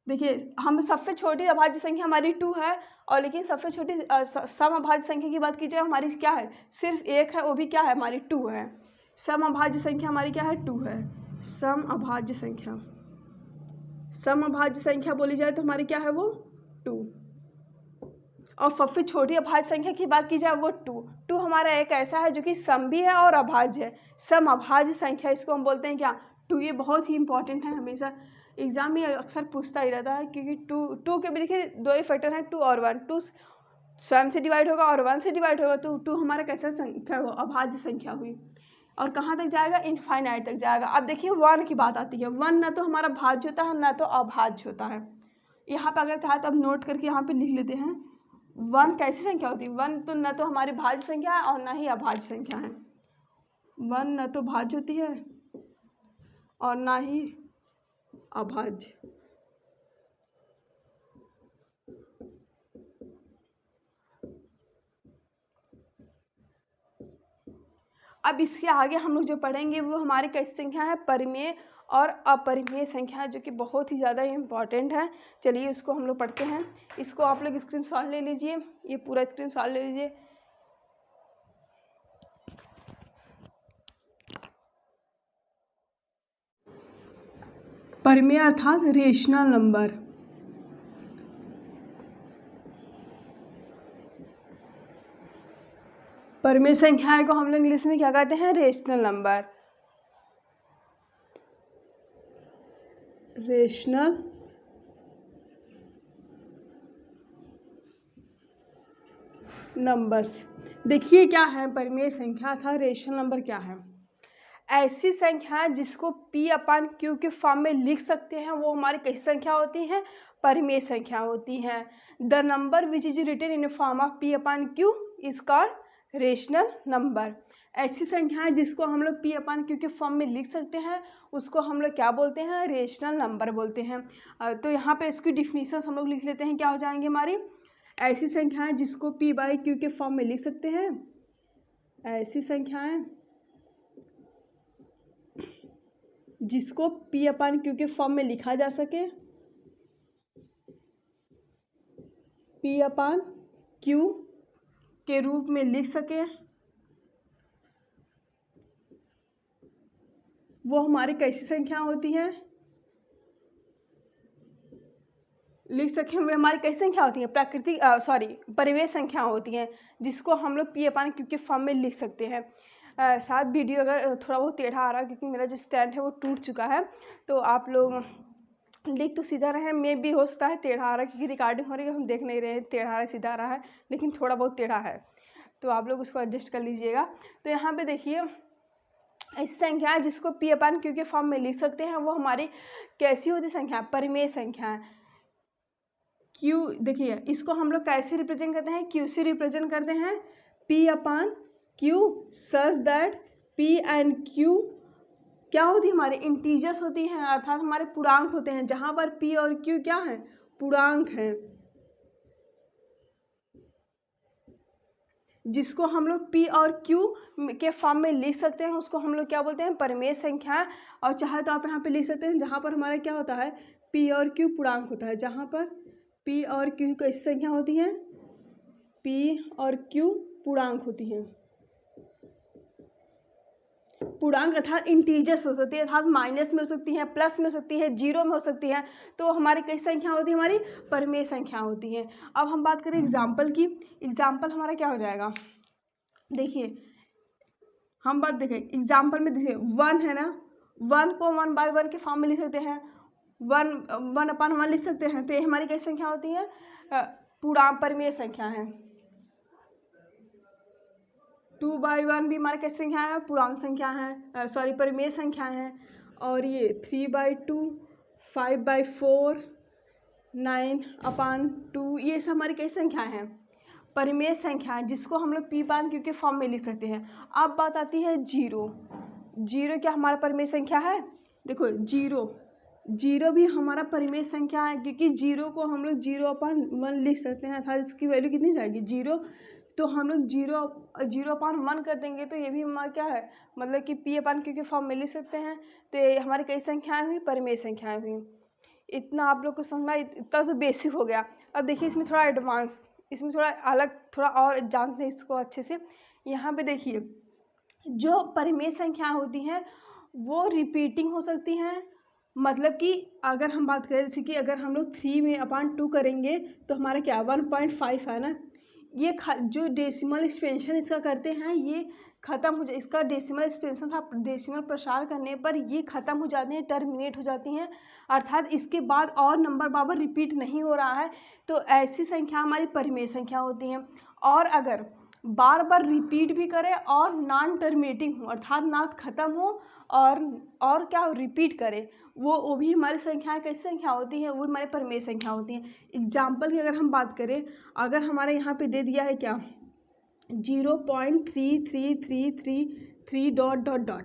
देखिए हम सबसे छोटी अभाज्य संख्या हमारी 2 है, और लेकिन सबसे छोटी सम अभाज्य संख्या की बात की जाए हमारी क्या है, सिर्फ एक है, वो भी क्या है हमारी 2 है। सम अभाज्य संख्या हमारी क्या है, 2 है। सम अभाज्य संख्या, सम अभाज्य संख्या बोली जाए तो हमारी क्या है वो 2। और सबसे छोटी अभाज्य संख्या की बात की जाए वो 2 हमारा एक ऐसा है जो कि सम भी है और अभाज्य है। सम अभाज्य संख्या इसको हम बोलते हैं क्या, 2। ये बहुत ही इंपॉर्टेंट है, हमेशा एग्जाम में अक्सर पूछता ही रहता है, क्योंकि 2 के भी देखिए 2 ही फैक्टर हैं, 2 और 1। 2 स्वयं से डिवाइड होगा और 1 से डिवाइड होगा, तो 2 हमारा कैसा संख्या हो, अभाज्य संख्या हुई। और कहाँ तक जाएगा, इनफाइनाइट तक जाएगा। अब देखिए 1 की बात आती है, 1 ना तो हमारा भाज्य होता है ना तो अभाज्य होता है। यहाँ पे अगर चाहे तो अब नोट करके यहाँ पे लिख लेते हैं, 1 कैसी संख्या होती है, 1 तो न तो हमारी भाज्य संख्या है और ना ही अभाज्य संख्या है। 1 न तो भाज्य होती है और ना ही अभाज्य। अब इसके आगे हम लोग जो पढ़ेंगे वो हमारी कैसी संख्या है, परिमेय और अपरिमेय संख्या, जो कि बहुत ही ज़्यादा इम्पॉर्टेंट है। चलिए उसको हम लोग पढ़ते हैं। इसको आप लोग स्क्रीनशॉट ले लीजिए, ये पूरा स्क्रीनशॉट ले लीजिए। परिमेय अर्थात रेशनल नंबर। परिमेय संख्याएं को हम लोग इंग्लिश में क्या कहते हैं, रेशनल नंबर। Rational numbers. देखिए क्या है परिमेय संख्या था, रेशनल नंबर क्या है, ऐसी संख्या जिसको P/Q के फॉर्म में लिख सकते हैं वो हमारी कैसी संख्या होती है, परिमेय संख्या होती है। The number which is written in form of P/Q is called rational number. ऐसी संख्याएं जिसको हम लोग P/Q के फॉर्म में लिख सकते हैं उसको हम लोग क्या बोलते हैं, रेशनल नंबर बोलते हैं। तो यहाँ पे इसकी डिफिनीशन हम लोग लिख लेते हैं, क्या हो जाएंगे हमारी, ऐसी संख्याएं जिसको P/Q के फॉर्म में लिख सकते हैं, ऐसी संख्याएं जिसको P/Q के फॉर्म में लिखा जा सके, P/Q के रूप में लिख सके, वो हमारी कैसी संख्या होती है, लिख सके वे हमारी कैसी संख्या होती है, परिमेय संख्या होती हैं जिसको हम लोग P/Q के फॉर्म में लिख सकते हैं। शायद वीडियो अगर थोड़ा बहुत टेढ़ा आ रहा है क्योंकि मेरा जो स्टैंड है वो टूट चुका है, तो आप लोग लिख तो सीधा रहे, में भी हो सकता है टेढ़ा आ रहा है क्योंकि रिकॉर्डिंग हो रही है, हम देख नहीं रहे हैं टेढ़ा है सीधा आ रहा है, लेकिन थोड़ा बहुत टेढ़ा है, तो आप लोग उसको एडजस्ट कर लीजिएगा। तो यहाँ पे देखिए ऐसी संख्या है जिसको P/Q के फॉर्म में लिख सकते हैं, वो हमारी कैसी होती संख्या, परिमेय संख्या है। Q देखिए इसको हम लोग कैसे रिप्रेजेंट करते हैं, Q से रिप्रेजेंट करते हैं, P/Q such that P and Q क्या होती है, हमारे इंटीजर्स होती हैं, अर्थात हमारे पूर्णांक होते हैं, जहाँ पर P और Q क्या है, पूर्णांक हैं, जिसको हम लोग P और Q के फॉर्म में लिख सकते हैं उसको हम लोग क्या बोलते हैं, परिमेय संख्या। और चाहे तो आप यहाँ पे लिख सकते हैं जहाँ पर हमारा क्या होता है, P और Q पूर्णांक होता है, जहाँ पर P और Q कैसी संख्या होती है, P और Q पूर्णांक होती हैं। पूर्णांक अर्थात इंटीजर्स हो सकती है, अर्थात माइनस में हो सकती है, प्लस में हो सकती है, जीरो में हो सकती है, तो हमारी कैसी संख्या होती है, हमारी परिमेय संख्या होती है। अब हम बात करें एग्जाम्पल की, एग्जाम्पल हमारा क्या हो जाएगा, देखिए हम बात देखें एग्जाम्पल में, देखिए 1 है ना, 1 को 1/1 के फॉर्म में लिख सकते हैं, 1/1 लिख सकते हैं, तो ये हमारी कैसी संख्या होती है, पूर्णांक परिमेय संख्या है। 2/1 भी हमारा कैसी संख्या है, पूर्णांक संख्या है, सॉरी परिमेय संख्या है। और ये 3/2, 5/4, 9/2 ये सब हमारी कैसी संख्या है, परिमेय संख्या है, जिसको हम लोग पी पान क्यू के फॉर्म में लिख सकते हैं। अब बात आती है जीरो। जीरो क्या हमारा परिमेय संख्या है? देखो जीरो भी हमारा परिमेय संख्या है, क्योंकि जीरो को हम लोग 0/1 लिख सकते हैं, अर्थात इसकी वैल्यू कितनी जाएगी, जीरो। तो हम लोग 0/1 कर देंगे, तो ये भी हमारा क्या है, मतलब कि p/q के फॉर्म में लिख सकते हैं। तो ये हमारी कई संख्याएं हुई, परिमेय संख्याएं हुई। इतना आप लोग को समझना, इतना तो बेसिक हो गया। अब देखिए इसमें थोड़ा एडवांस, इसमें थोड़ा अलग, थोड़ा और जानते हैं इसको अच्छे से। यहाँ पे देखिए जो परिमेय संख्या होती हैं वो रिपीटिंग हो सकती हैं, मतलब कि अगर हम बात करें जैसे कि अगर हम लोग 3/2 करेंगे तो हमारा क्या 1.5 है ना, ये जो डेसिमल एक्सपेंशन इसका करते हैं ये ख़त्म हो जाए, इसका डेसिमल एक्सपेंशन था, डेसिमल प्रसार करने पर ये ख़त्म हो जाते हैं, टर्मिनेट हो जाती हैं, अर्थात इसके बाद और नंबर बार रिपीट नहीं हो रहा है, तो ऐसी संख्या हमारी परिमेय संख्या होती हैं। और अगर बार बार रिपीट भी करे और नॉन टर्मिनेटिंग हो, अर्थात ना ख़त्म हो और क्या रिपीट करे, वो भी हमारी संख्याएं कैसी संख्या होती हैं, वो हमारे परिमेय संख्या होती हैं। एग्जाम्पल की अगर हम बात करें, अगर हमारे यहाँ पे दे दिया है क्या 0.3333 डॉट डॉट डॉट,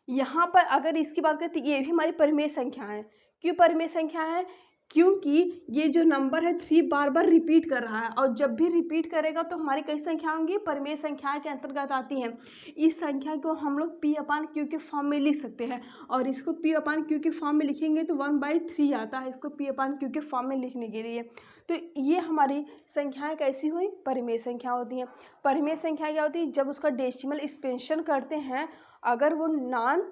यहाँ पर अगर इसकी बात करें तो ये भी हमारी परिमेय संख्या है। क्यों परिमेय संख्या है? क्योंकि ये जो नंबर है 3 बार बार रिपीट कर रहा है, और जब भी रिपीट करेगा तो हमारी कई संख्या होंगी, परिमेय संख्याएं के अंतर्गत आती हैं। इस संख्या को हम लोग p/q के फॉर्म में लिख सकते हैं, और इसको p/q के फॉर्म में लिखेंगे तो 1/3 आता है इसको p/q के फॉर्म में लिखने के लिए। तो ये हमारी संख्याएं कैसी हुई, परिमेय संख्या होती हैं। परिमेय संख्या क्या होती है? जब उसका डेसिमल एक्सपेंशन करते हैं, अगर वो नॉन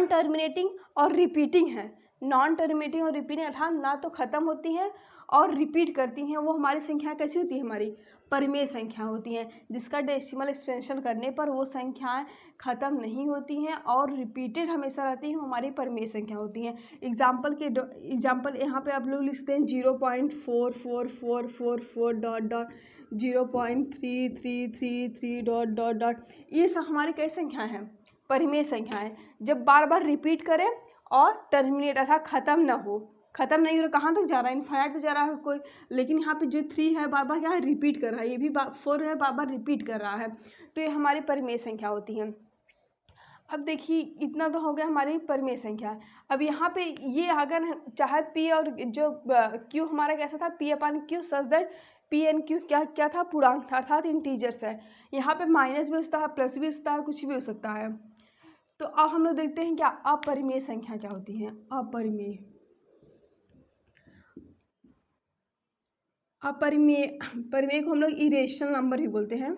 टर्मिनेटिंग और रिपीटिंग है, नॉन टर्मिनेटिंग और रिपीटिंग अर्थात ना तो ख़त्म होती हैं और रिपीट करती हैं, वो हमारी संख्या कैसी होती है, हमारी परिमेय संख्या होती हैं, जिसका डेसिमल एक्सपेंशन करने पर वो संख्याएं ख़त्म नहीं होती हैं और रिपीटेड हमेशा रहती हैं, वो हमारी परिमेय संख्या होती हैं। एग्जाम्पल यहाँ पे आप लोग लिख सकते हैं 0.44444 dot dot 0.3333 dot dot dot, ये सब हमारी कई संख्याएँ हैं, परिमेय संख्याएँ। जब बार बार रिपीट करें और टर्मिनेट अर्थात ख़त्म ना हो, ख़त्म नहीं हो रहा, कहाँ तक जा रहा है, इनफाइनाइट तक जा रहा है कोई, लेकिन यहाँ पे जो 3 है बार बार क्या है, रिपीट कर रहा है, ये भी 4 है बार बार रिपीट कर रहा है, तो ये हमारी परिमेय संख्या होती है। अब देखिए इतना तो हो गया हमारी परिमेय संख्या। अब यहाँ पे ये अगर चाहे p और जो q हमारा कैसा था, p/q such that p and q क्या था, पूर्णांक था, अर्थात इंटीजर्स है। यहाँ पे माइनस भी हो सकता है, प्लस भी हो सकता है, कुछ भी हो सकता है। तो अब हम लोग देखते हैं क्या अपरिमेय संख्या क्या होती है। परिमेय को हम लोग इरेशनल नंबर ही बोलते हैं।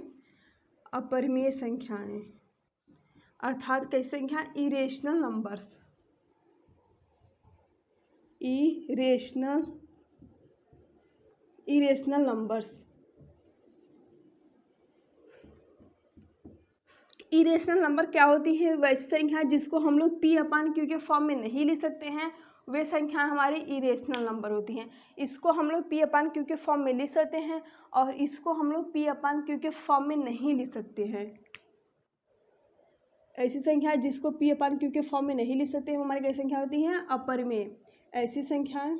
अपरिमेय संख्याएं अर्थात कैसी संख्या, irrational numbers, irrational numbers. Irrational number क्या होती है, वैसी संख्या जिसको हम लोग p/q के फॉर्म में नहीं लिख सकते हैं, वे संख्याएं हमारी इरेशनल नंबर होती हैं। इसको हम लोग p/q के फॉर्म में लिख सकते हैं और इसको हम लोग p/q के फॉर्म में नहीं लिख सकते हैं। ऐसी संख्या जिसको p/q के फॉर्म में नहीं लिख सकते हैं, हमारी कैसी संख्या होती हैं, अपरिमेय। ऐसी संख्याएं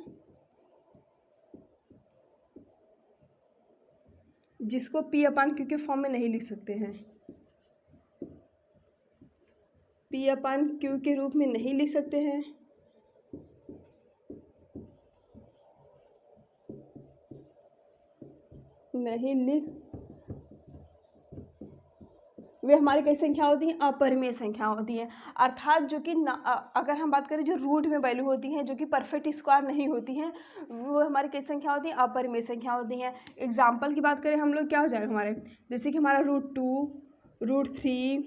जिसको p/q के फॉर्म में नहीं लिख सकते हैं, p/q के रूप में नहीं लिख सकते हैं, वे हमारी कैसी संख्या होती हैं, अपरिमेय संख्या होती है। अर्थात जो कि अगर हम बात करें जो रूट में वैल्यू होती हैं, जो कि परफेक्ट स्क्वायर नहीं होती हैं, वो हमारी कैसी संख्या होती है, अपरिमेय संख्या होती हैं। एग्जाम्पल की बात करें हम लोग, क्या हो जाएगा हमारे, जैसे कि हमारा √2, √3,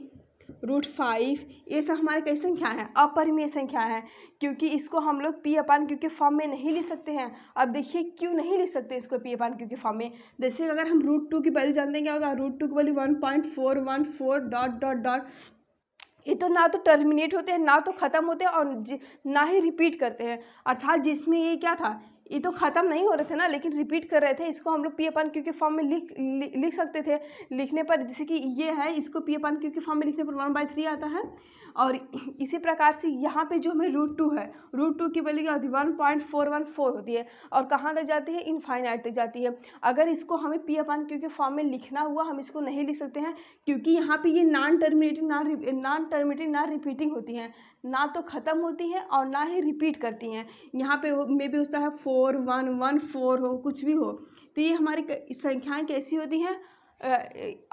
√5, ये सब हमारे कैसी संख्या है, अपरिमेय संख्या है, क्योंकि इसको हम लोग p/q के फॉर्म में नहीं लिख सकते हैं। अब देखिए क्यों नहीं लिख सकते इसको p/q के फॉर्म में, जैसे अगर हम √2 की वैल्यू जानते हैं क्या होगा, √2 की वैल्यू 1.414 डॉट डॉट डॉट, ये तो ना तो टर्मिनेट होते हैं, ना तो ख़त्म होते हैं, और ना ही रिपीट करते हैं, अर्थात जिसमें ये क्या था, ये तो ख़त्म नहीं हो रहे थे ना, लेकिन रिपीट कर रहे थे। इसको हम लोग पी अपन क्यू के फॉर्म में लिख सकते थे। लिखने पर जैसे कि ये है, इसको पी अपन क्यू के फॉर्म में लिखने पर 1/3 आता है। और इसी प्रकार से यहाँ पे जो हमें √2 है, √2 की वैल्यू क्या होती है 1.414 होती है और कहाँ तक जाती है, इनफाइनाइट तक जाती है। अगर इसको हमें पी अपन क्यू के फॉर्म में लिखना हुआ, हम इसको नहीं लिख सकते हैं क्योंकि यहाँ पे ये नॉन टर्मिनेटिंग ना रिपीटिंग होती हैं, ना तो ख़त्म होती हैं और ना ही रिपीट करती हैं। यहाँ पे मे भी उसका है 4 1 1 4 हो, कुछ भी हो। तो ये हमारी संख्याएँ कैसी होती हैं,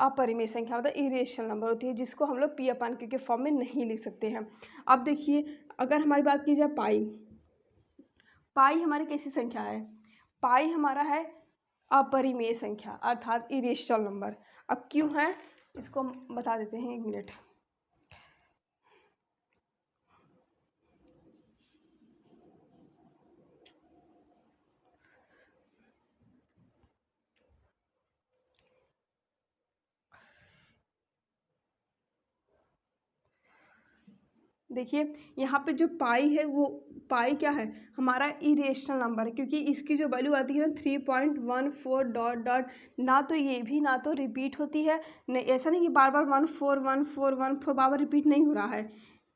अपरिमेय संख्या मतलब इरेशनल नंबर होती है, जिसको हम लोग पी अपन क्यू के फॉर्म में नहीं लिख सकते हैं। अब देखिए, अगर हमारी बात की जाए पाई हमारी कैसी संख्या है, पाई हमारा है अपरिमेय संख्या अर्थात इरेशनल नंबर। अब क्यों है इसको बता देते हैं, 1 मिनट। देखिए यहाँ पे जो पाई है, वो पाई क्या है, हमारा इरेशनल नंबर है, क्योंकि इसकी जो वैल्यू आती है 3.14 डॉट डॉट, ना तो ये भी ना तो रिपीट होती है, नहीं ऐसा नहीं कि बार बार 14 बार बार रिपीट नहीं हो रहा है,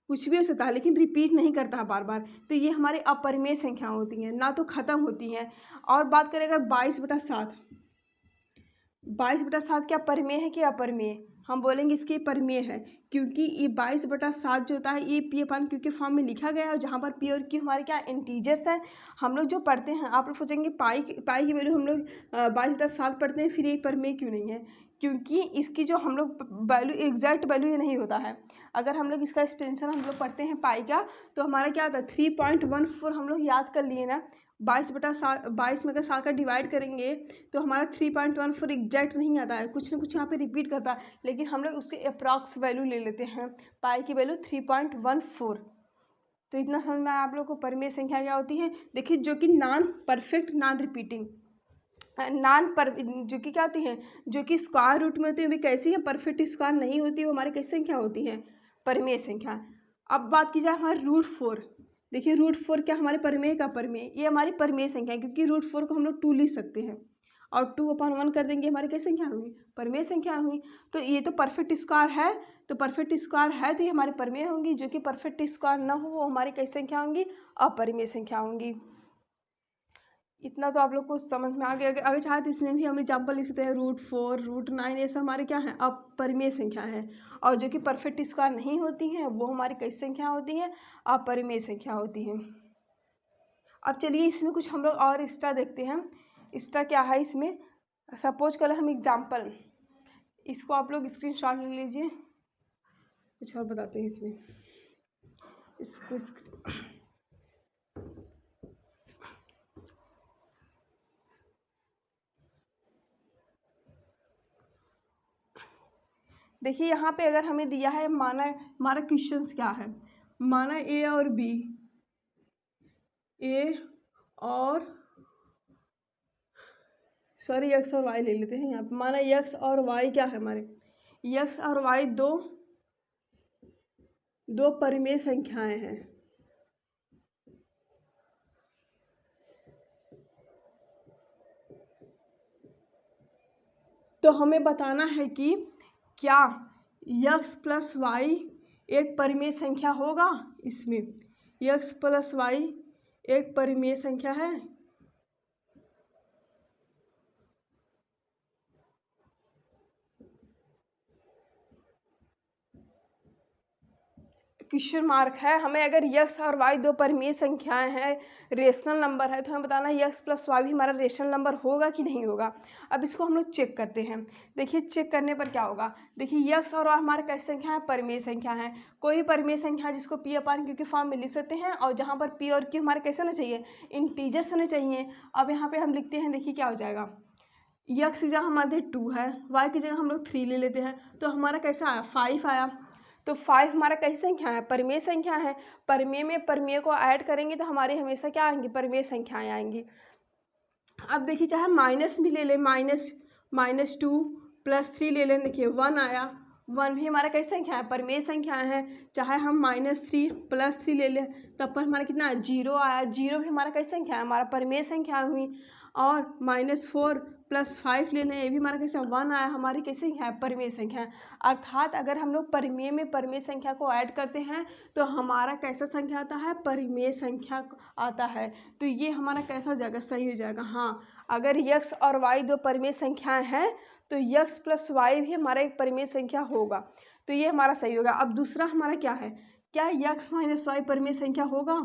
कुछ भी हो सकता है लेकिन रिपीट नहीं करता है बार बार। तो ये हमारे अपरिमेय संख्या होती हैं, ना तो ख़त्म होती हैं। और बात करें अगर 22/7, 22/7 क्या परिमेय है कि अपरिमेय, हम बोलेंगे इसके परिमेय है, क्योंकि ये 22/7 जो होता है ये पी अपन क्यू के फॉर्म में लिखा गया है, और जहाँ पर पी और क्यू हमारे क्या इंटीजर्स हैं। हम लोग जो पढ़ते हैं, आप लोग सोचेंगे पाई की वैल्यू हम लोग 22/7 पढ़ते हैं, फिर ये परिमेय क्यों नहीं है, क्योंकि इसकी जो हम लोग वैल्यू एग्जैक्ट वैल्यू ये नहीं होता है। अगर हम लोग इसका एक्सपेंशन हम लोग पढ़ते हैं पाई का, तो हमारा क्या होता है 3.14 हम लोग याद कर लिए ना, 22 में अगर 7 का डिवाइड करेंगे तो हमारा 3.14 एग्जैक्ट नहीं आता है, कुछ ना कुछ यहाँ पे रिपीट करता है, लेकिन हम लोग उसके अप्रॉक्स वैल्यू ले लेते हैं, पाई की वैल्यू 3.14। तो इतना समझ में आया आप लोग को परिमेय संख्या क्या होती है। देखिए जो कि नॉन परफेक्ट नॉन रिपीटिंग जो कि क्या होती हैं, जो कि स्क्वायर रूट में होती है, वे कैसी है, परफेक्ट स्क्वायर नहीं होती, वो हमारी कैसी संख्या होती है, परिमेय संख्या। अब बात की जाए हमारे √4, देखिए √4 क्या हमारे परिमेय का परिमेय, ये हमारी परिमेय संख्या है, क्योंकि √4 को हम लोग 2 लिख सकते हैं और 2/1 कर देंगे, हमारी कैसी संख्या हुई, परिमेय संख्या हुई। तो ये तो परफेक्ट स्क्वायर है, तो परफेक्ट स्क्वायर है तो ये हमारी परिमेय होंगी, जो कि परफेक्ट स्क्वायर ना हो वो हमारी कैसी संख्या होंगी, अपरिमेय संख्या होंगी। इतना तो आप लोग को समझ में आ गया। अगर चाहे तो इसमें भी हम एग्जाम्पल लिख सकते हैं, √4 √9 ये सब हमारे क्या है, अपरिमेय संख्या है, और जो कि परफेक्ट स्क्वायर नहीं होती हैं वो हमारी कैसी संख्या होती हैं, अपरिमेय संख्या होती हैं। अब चलिए इसमें कुछ हम लोग और एक्स्ट्रा देखते हैं। एक्स्ट्रा क्या है इसमें, सपोज करें हम एग्जाम्पल, इसको आप लोग स्क्रीनशॉट ले लीजिए, कुछ और बताते हैं इसमें, इसको देखिए यहाँ पे अगर हमें दिया है, माना हमारा क्वेश्चंस क्या है, माना ए और बी, एक्स और वाई ले लेते हैं यहाँ पे, माना एक्स और वाई क्या है हमारे, एक्स और वाई दो परिमेय संख्याएं हैं। तो हमें बताना है कि क्या x + y एक परिमेय संख्या होगा, इसमें x + y एक परिमेय संख्या है। क्वेश्चन मार्क है, हमें अगर x और y दो परिमेय संख्याएं हैं, रेशनल नंबर है, तो हमें बताना है x + y भी हमारा रेशनल नंबर होगा कि नहीं होगा। अब इसको हम लोग चेक करते हैं। देखिए चेक करने पर क्या होगा, देखिए x और y हमारे कैसी संख्या है, परिमेय संख्या है। कोई भी परिमेय संख्या जिसको p अपन q के फॉर्म में लिख सकते हैं, और जहाँ पर p और q हमारे कैसे होने चाहिए, इंटीजर्स होने चाहिए। अब यहाँ पर हम लिखते हैं, देखिए क्या हो जाएगा, x की जगह हमारे 2 है, y की जगह हम लोग 3 ले लेते हैं, तो हमारा कैसा आया, 5 आया। तो 5 हमारा कैसी संख्या है, परिमेय संख्या है। परिमेय में परिमेय को ऐड करेंगे तो हमारे हमेशा क्या आएंगी, परिमेय संख्याएं आएंगी। अब देखिए चाहे माइनस भी ले लें, -2 + 3 ले लें, देखिए 1 आया, 1 भी हमारा कैसी संख्या है, परिमेय संख्या है। चाहे हम -3 +3 ले लें तब पर हमारा कितना 0 आया, 0 भी हमारा कैसी संख्या है, हमारा परिमेय संख्या हुई। और -4 + 5 ले लें, ये भी हमारा कैसा 1 आया, हमारी कैसी संख्या है, परिमेय संख्या है। अर्थात अगर हम लोग परिमेय में परिमेय संख्या को ऐड करते हैं तो हमारा कैसा संख्या आता है, परिमेय संख्या आता है। तो ये हमारा कैसा हो जाएगा, सही हो जाएगा। हाँ, अगर x और y दो परिमेय संख्याएं हैं तो x + y भी हमारा एक परिमेय संख्या होगा, तो ये हमारा सही होगा। अब दूसरा हमारा क्या है, क्या x - y परिमेय संख्या होगा?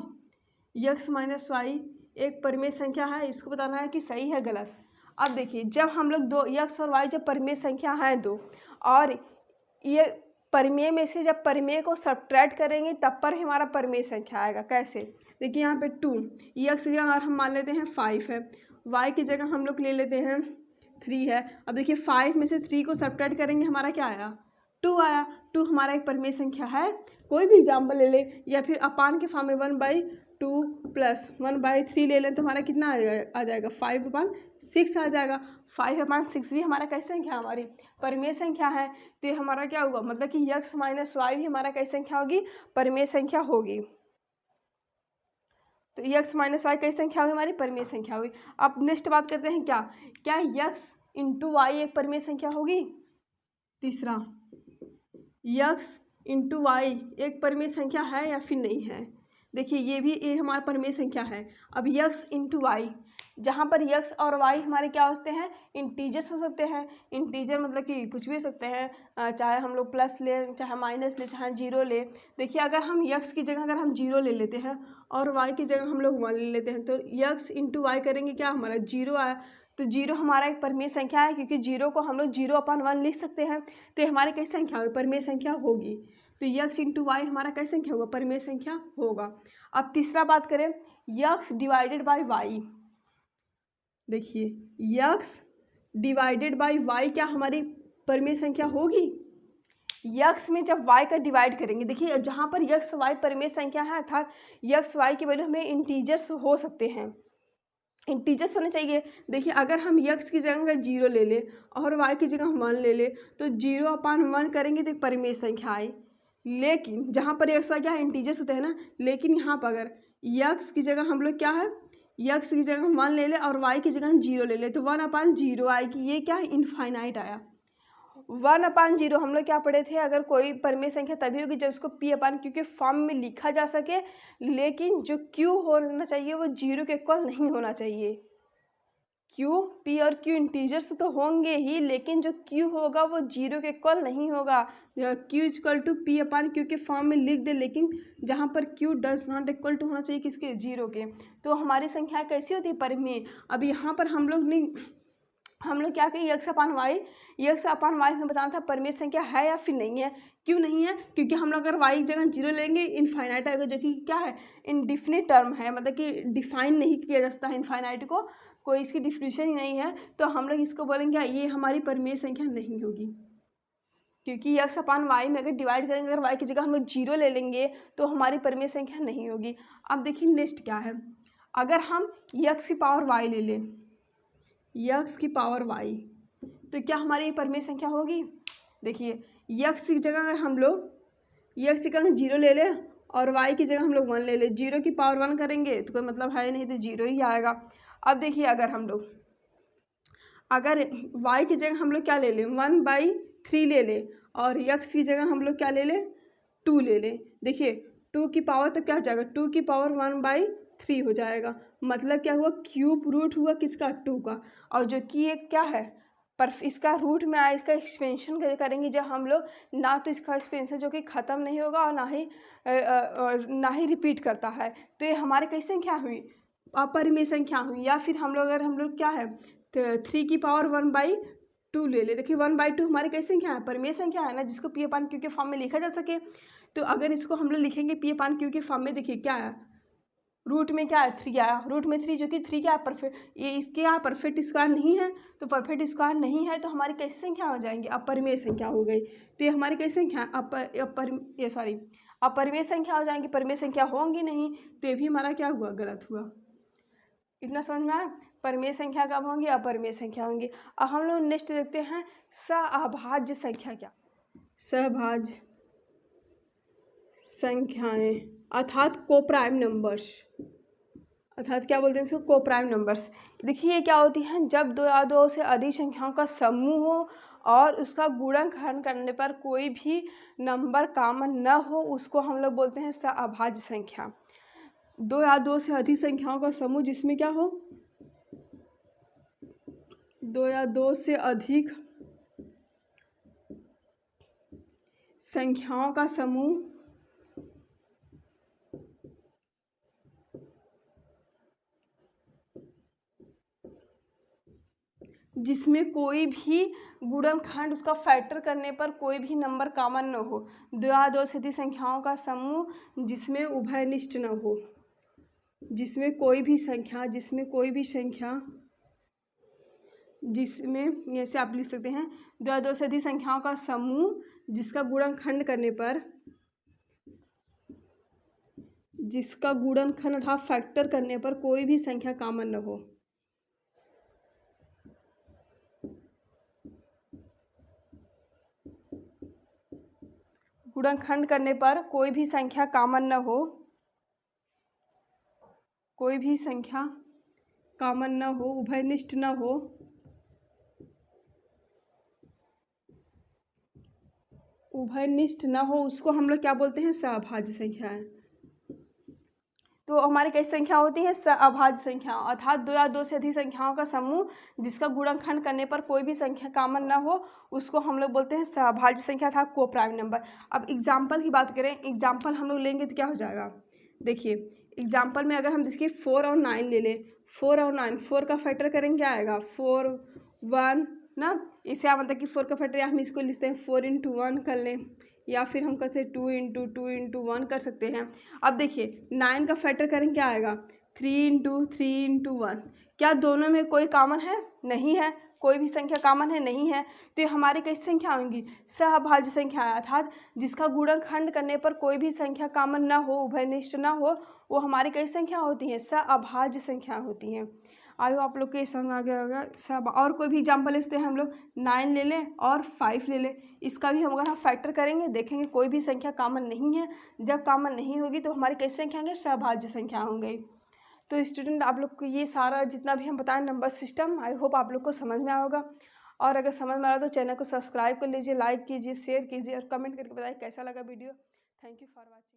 x - y एक परिमेय संख्या है, इसको बताना है कि सही है गलत। अब देखिए, जब हम लोग दो x और y जब परिमेय संख्या है दो, और ये परिमेय में से जब परिमेय को सब्ट्रैक्ट करेंगे तब पर हमारा परिमेय संख्या आएगा। कैसे, देखिए यहाँ पे 2, x की जगह हम मान लेते हैं 5 है, y की जगह हम लोग ले लेते हैं 3 है। अब देखिए 5 में से 3 को सब्ट्रैक्ट करेंगे, हमारा क्या आया, 2 आया। 2 हमारा एक परिमेय संख्या है, कोई भी एग्जाम्पल ले ले, या फिर अपान के फॉर्म में 1/2 + 1/3 ले लें तो हमारा कितना आ जाएगा, 5/6 आ जाएगा। 5/6 भी हमारा कैसी संख्या, हमारी परिमेय संख्या है। तो ये हमारा क्या होगा, मतलब कि x - y भी हमारा कैसी संख्या होगी, परिमेय संख्या होगी। तो x - y कैसी संख्या हुई, हमारी परिमेय संख्या हुई। अब नेक्स्ट बात करते हैं, क्या x × y एक परिमेय संख्या होगी? तीसरा, x × y एक परिमेय संख्या है या फिर नहीं है? देखिए ये हमारा परिमेय संख्या है। अब x × y, जहाँ पर x और y हमारे क्या होते हैं, इंटीजर्स हो सकते हैं। इंटीजर मतलब कि कुछ भी हो सकते हैं, चाहे हम लोग प्लस लें, चाहे माइनस लें, चाहे 0 लें। देखिए अगर हम x की जगह अगर हम 0 ले लेते हैं और y की जगह हम लोग 1 ले लेते हैं, तो x × y करेंगे, क्या हमारा 0 आया। तो 0 हमारा एक परिमेय संख्या है, क्योंकि 0 को हम लोग 0/1 लिख सकते हैं। तो ये हमारी कैसी संख्या होगी, परिमेय संख्या होगी। तो x × y हमारा कैसी संख्या होगा, परिमेय संख्या होगा। अब तीसरा बात करें, x / y। देखिए x / y क्या हमारी परिमेय संख्या होगी? x में जब y का डिवाइड करेंगे, देखिए जहाँ पर x y परिमेय संख्या है, अर्थात x y की वैल्यू हमें इंटीजर्स हो सकते हैं, इंटीजर्स होने चाहिए। देखिए अगर हम x की जगह 0 ले लें और y की जगह 1 ले लें, तो 0/1 करेंगे तो एक परिमेय संख्या आई। लेकिन जहाँ पर x y क्या है, इंटीजर्स होते हैं ना, लेकिन यहाँ पर अगर x की जगह हम लोग क्या है, x की जगह 1 ले लें और y की जगह 0 ले लें, तो 1/0 आएगी। ये क्या है, इनफाइनाइट आया। 1/0 हम लोग क्या पढ़े थे, अगर कोई परिमेय संख्या तभी होगी जब उसको p/q के फॉर्म में लिखा जा सके, लेकिन जो q होना चाहिए वो 0 के इक्वल नहीं होना चाहिए। p और q इंटीजर्स तो होंगे ही, लेकिन जो q होगा वो 0 के इक्वल नहीं होगा। q = p/q के फॉर्म में लिख दे, लेकिन जहाँ पर q does not equal to होना चाहिए किसके, 0 के। तो हमारी संख्या कैसी होती है, परिमेय। अब यहाँ पर हम लोग क्या कहें, x/y में बताना था परिमेय संख्या है या फिर नहीं है। क्यों नहीं है, क्योंकि हम लोग अगर y की जगह 0 लेंगे, इनफाइनाइट आएगा, जो कि क्या है, इनडिफिनिट टर्म है, मतलब कि डिफाइन नहीं किया जा सकता है इनफाइनाइट को, कोई इसकी डिफिनीशन ही नहीं है। तो हम लोग इसको बोलेंगे ये हमारी परिमेय संख्या नहीं होगी, क्योंकि x/y में अगर डिवाइड करेंगे, अगर y की जगह हम लोग 0 ले लेंगे तो हमारी परिमेय संख्या नहीं होगी। अब देखिए नेक्स्ट क्या है, अगर हम x की पावर y ले लें, x की पावर y, तो क्या हमारी परिमेय संख्या होगी? देखिए x की जगह अगर हम लोग x की जगह 0 ले लें और y की जगह हम लोग 1 ले लें, 0 की पावर 1 करेंगे तो कोई मतलब है नहीं, तो 0 ही आएगा। अब देखिए अगर y की जगह हम लोग क्या ले लें, 1/3 ले लें, और x की जगह हम लोग क्या ले लें, 2 ले लें। देखिए 2 की पावर तब क्या हो जाएगा, 2 की पावर 1/3 हो जाएगा। मतलब क्या हुआ, क्यूब रूट हुआ किसका, 2 का। और जो कि एक क्या है, पर इसका रूट में आया, इसका एक्सपेंशन करेंगे जब हम लोग, ना तो इसका एक्सपेंशन जो कि ख़त्म नहीं होगा और ना ही रिपीट करता है, तो ये हमारे कैसी संख्या हुई, अपरिमेय संख्या हुई। या फिर हम लोग क्या है, 3 की पावर 1/2 ले ले। देखिए 1/2 हमारी कैसी संख्या है, परिमेय संख्या है ना, जिसको p/q के फॉर्म में लिखा जा सके। तो अगर इसको हम लोग लिखेंगे p/q के फॉर्म में, देखिए क्या है, रूट में क्या है, 3 आया, रूट में 3, जो कि 3 क्या है, परफेक्ट, ये इसके यहाँ परफेक्ट स्क्वायर नहीं है, तो परफेक्ट स्क्वायर नहीं है तो हमारी कैसी संख्या हो जाएंगी, अपरिमेय संख्या हो गई। तो ये हमारी कैसी संख्या, अपरिमेय संख्या हो जाएंगी, परिमेय संख्या होंगी नहीं, तो ये भी हमारा क्या हुआ, गलत हुआ। इतना समझ में आया, परिमेय संख्या कब होंगी, अपरिमेय संख्या होंगी। अब हम लोग नेक्स्ट देखते हैं, सअभाज्य संख्या क्या। सहभाज्य संख्याएं अर्थात कोप्राइम नंबर्स, अर्थात क्या बोलते हैं इसको, कोप्राइम नंबर्स। देखिए ये क्या होती हैं, जब दो या दो से अधिक संख्याओं का समूह हो और उसका गुणनखंड करने पर कोई भी नंबर कॉमन न हो, उसको हम लोग बोलते हैं सहअभाज्य संख्या। दो या दो से अधिक संख्याओं का समूह जिसमें क्या हो, दो या दो से अधिक संख्याओं का समूह जिसमें कोई भी गुणनखंड उसका फैक्टर करने पर कोई भी नंबर कॉमन न हो। दो या दो से अधिक संख्याओं का समूह जिसमें उभयनिष्ठ न हो, जिसमें कोई भी संख्या जिसमें ऐसे आप लिख सकते हैं, दो या दो से अधिक संख्याओं का समूह जिसका गुणनखंड अर्थात फैक्टर करने पर कोई भी संख्या कॉमन न हो। गुणनखंड करने पर कोई भी संख्या कॉमन न हो, कोई भी संख्या कॉमन न हो, उभयनिष्ठ न हो, उसको हम लोग क्या बोलते हैं, सहअभाज्य संख्या है। तो हमारी कई संख्या होती है सहअभाज्य संख्या, अर्थात दो या दो से अधिक संख्याओं का समूह जिसका गुणनखंड करने पर कोई भी संख्या कॉमन ना हो, उसको हम लोग बोलते हैं सहअभाज्य संख्या अर्थात कोप्राइम नंबर। अब एग्जाम्पल की बात करें, एग्जाम्पल हम लोग लेंगे तो क्या हो जाएगा, देखिए एग्जाम्पल में अगर हम देखिए 4 और 9 ले लें, 4 और 9, 4 का फैक्टर करेंगे क्या आएगा, 4 1 ना, इसे आप मतलब कि 4 का फैक्टर हम इसको लिखते हैं 4 × 1 कर लें, या फिर हम कैसे 2 × 2 × 1 कर सकते हैं। अब देखिए 9 का फैक्टर करेंगे क्या आएगा, 3 × 3 × 1। क्या दोनों में कोई कॉमन है, नहीं है, कोई भी संख्या कॉमन है, नहीं है। तो ये हमारी कैसी संख्या होंगी, सहअभाज्य संख्या, अर्थात जिसका गुणनखंड करने पर कोई भी संख्या कॉमन ना हो, उभयनिष्ठ ना हो, वो हमारी कैसी संख्या होती हैं, सहअभाज्य संख्या होती हैं। आई होप आप लोग के समझ आ गया होगा। सब और कोई भी एग्जाम्पल लेते हैं हम लोग, 9 ले लें और 5 ले लें, इसका भी हम अगर हम फैक्टर करेंगे देखेंगे कोई भी संख्या कॉमन नहीं है। जब कॉमन नहीं होगी तो हमारी कैसी संख्या होंगे, सहअभाज्य संख्या होंगे। तो स्टूडेंट आप लोग को ये सारा जितना भी हम बताएं नंबर सिस्टम, आई होप आप लोग को समझ में आया होगा। और अगर समझ में आ रहा तो चैनल को सब्सक्राइब कर लीजिए, लाइक कीजिए, शेयर कीजिए और कमेंट करके बताइए कैसा लगा video. Thank you for watching.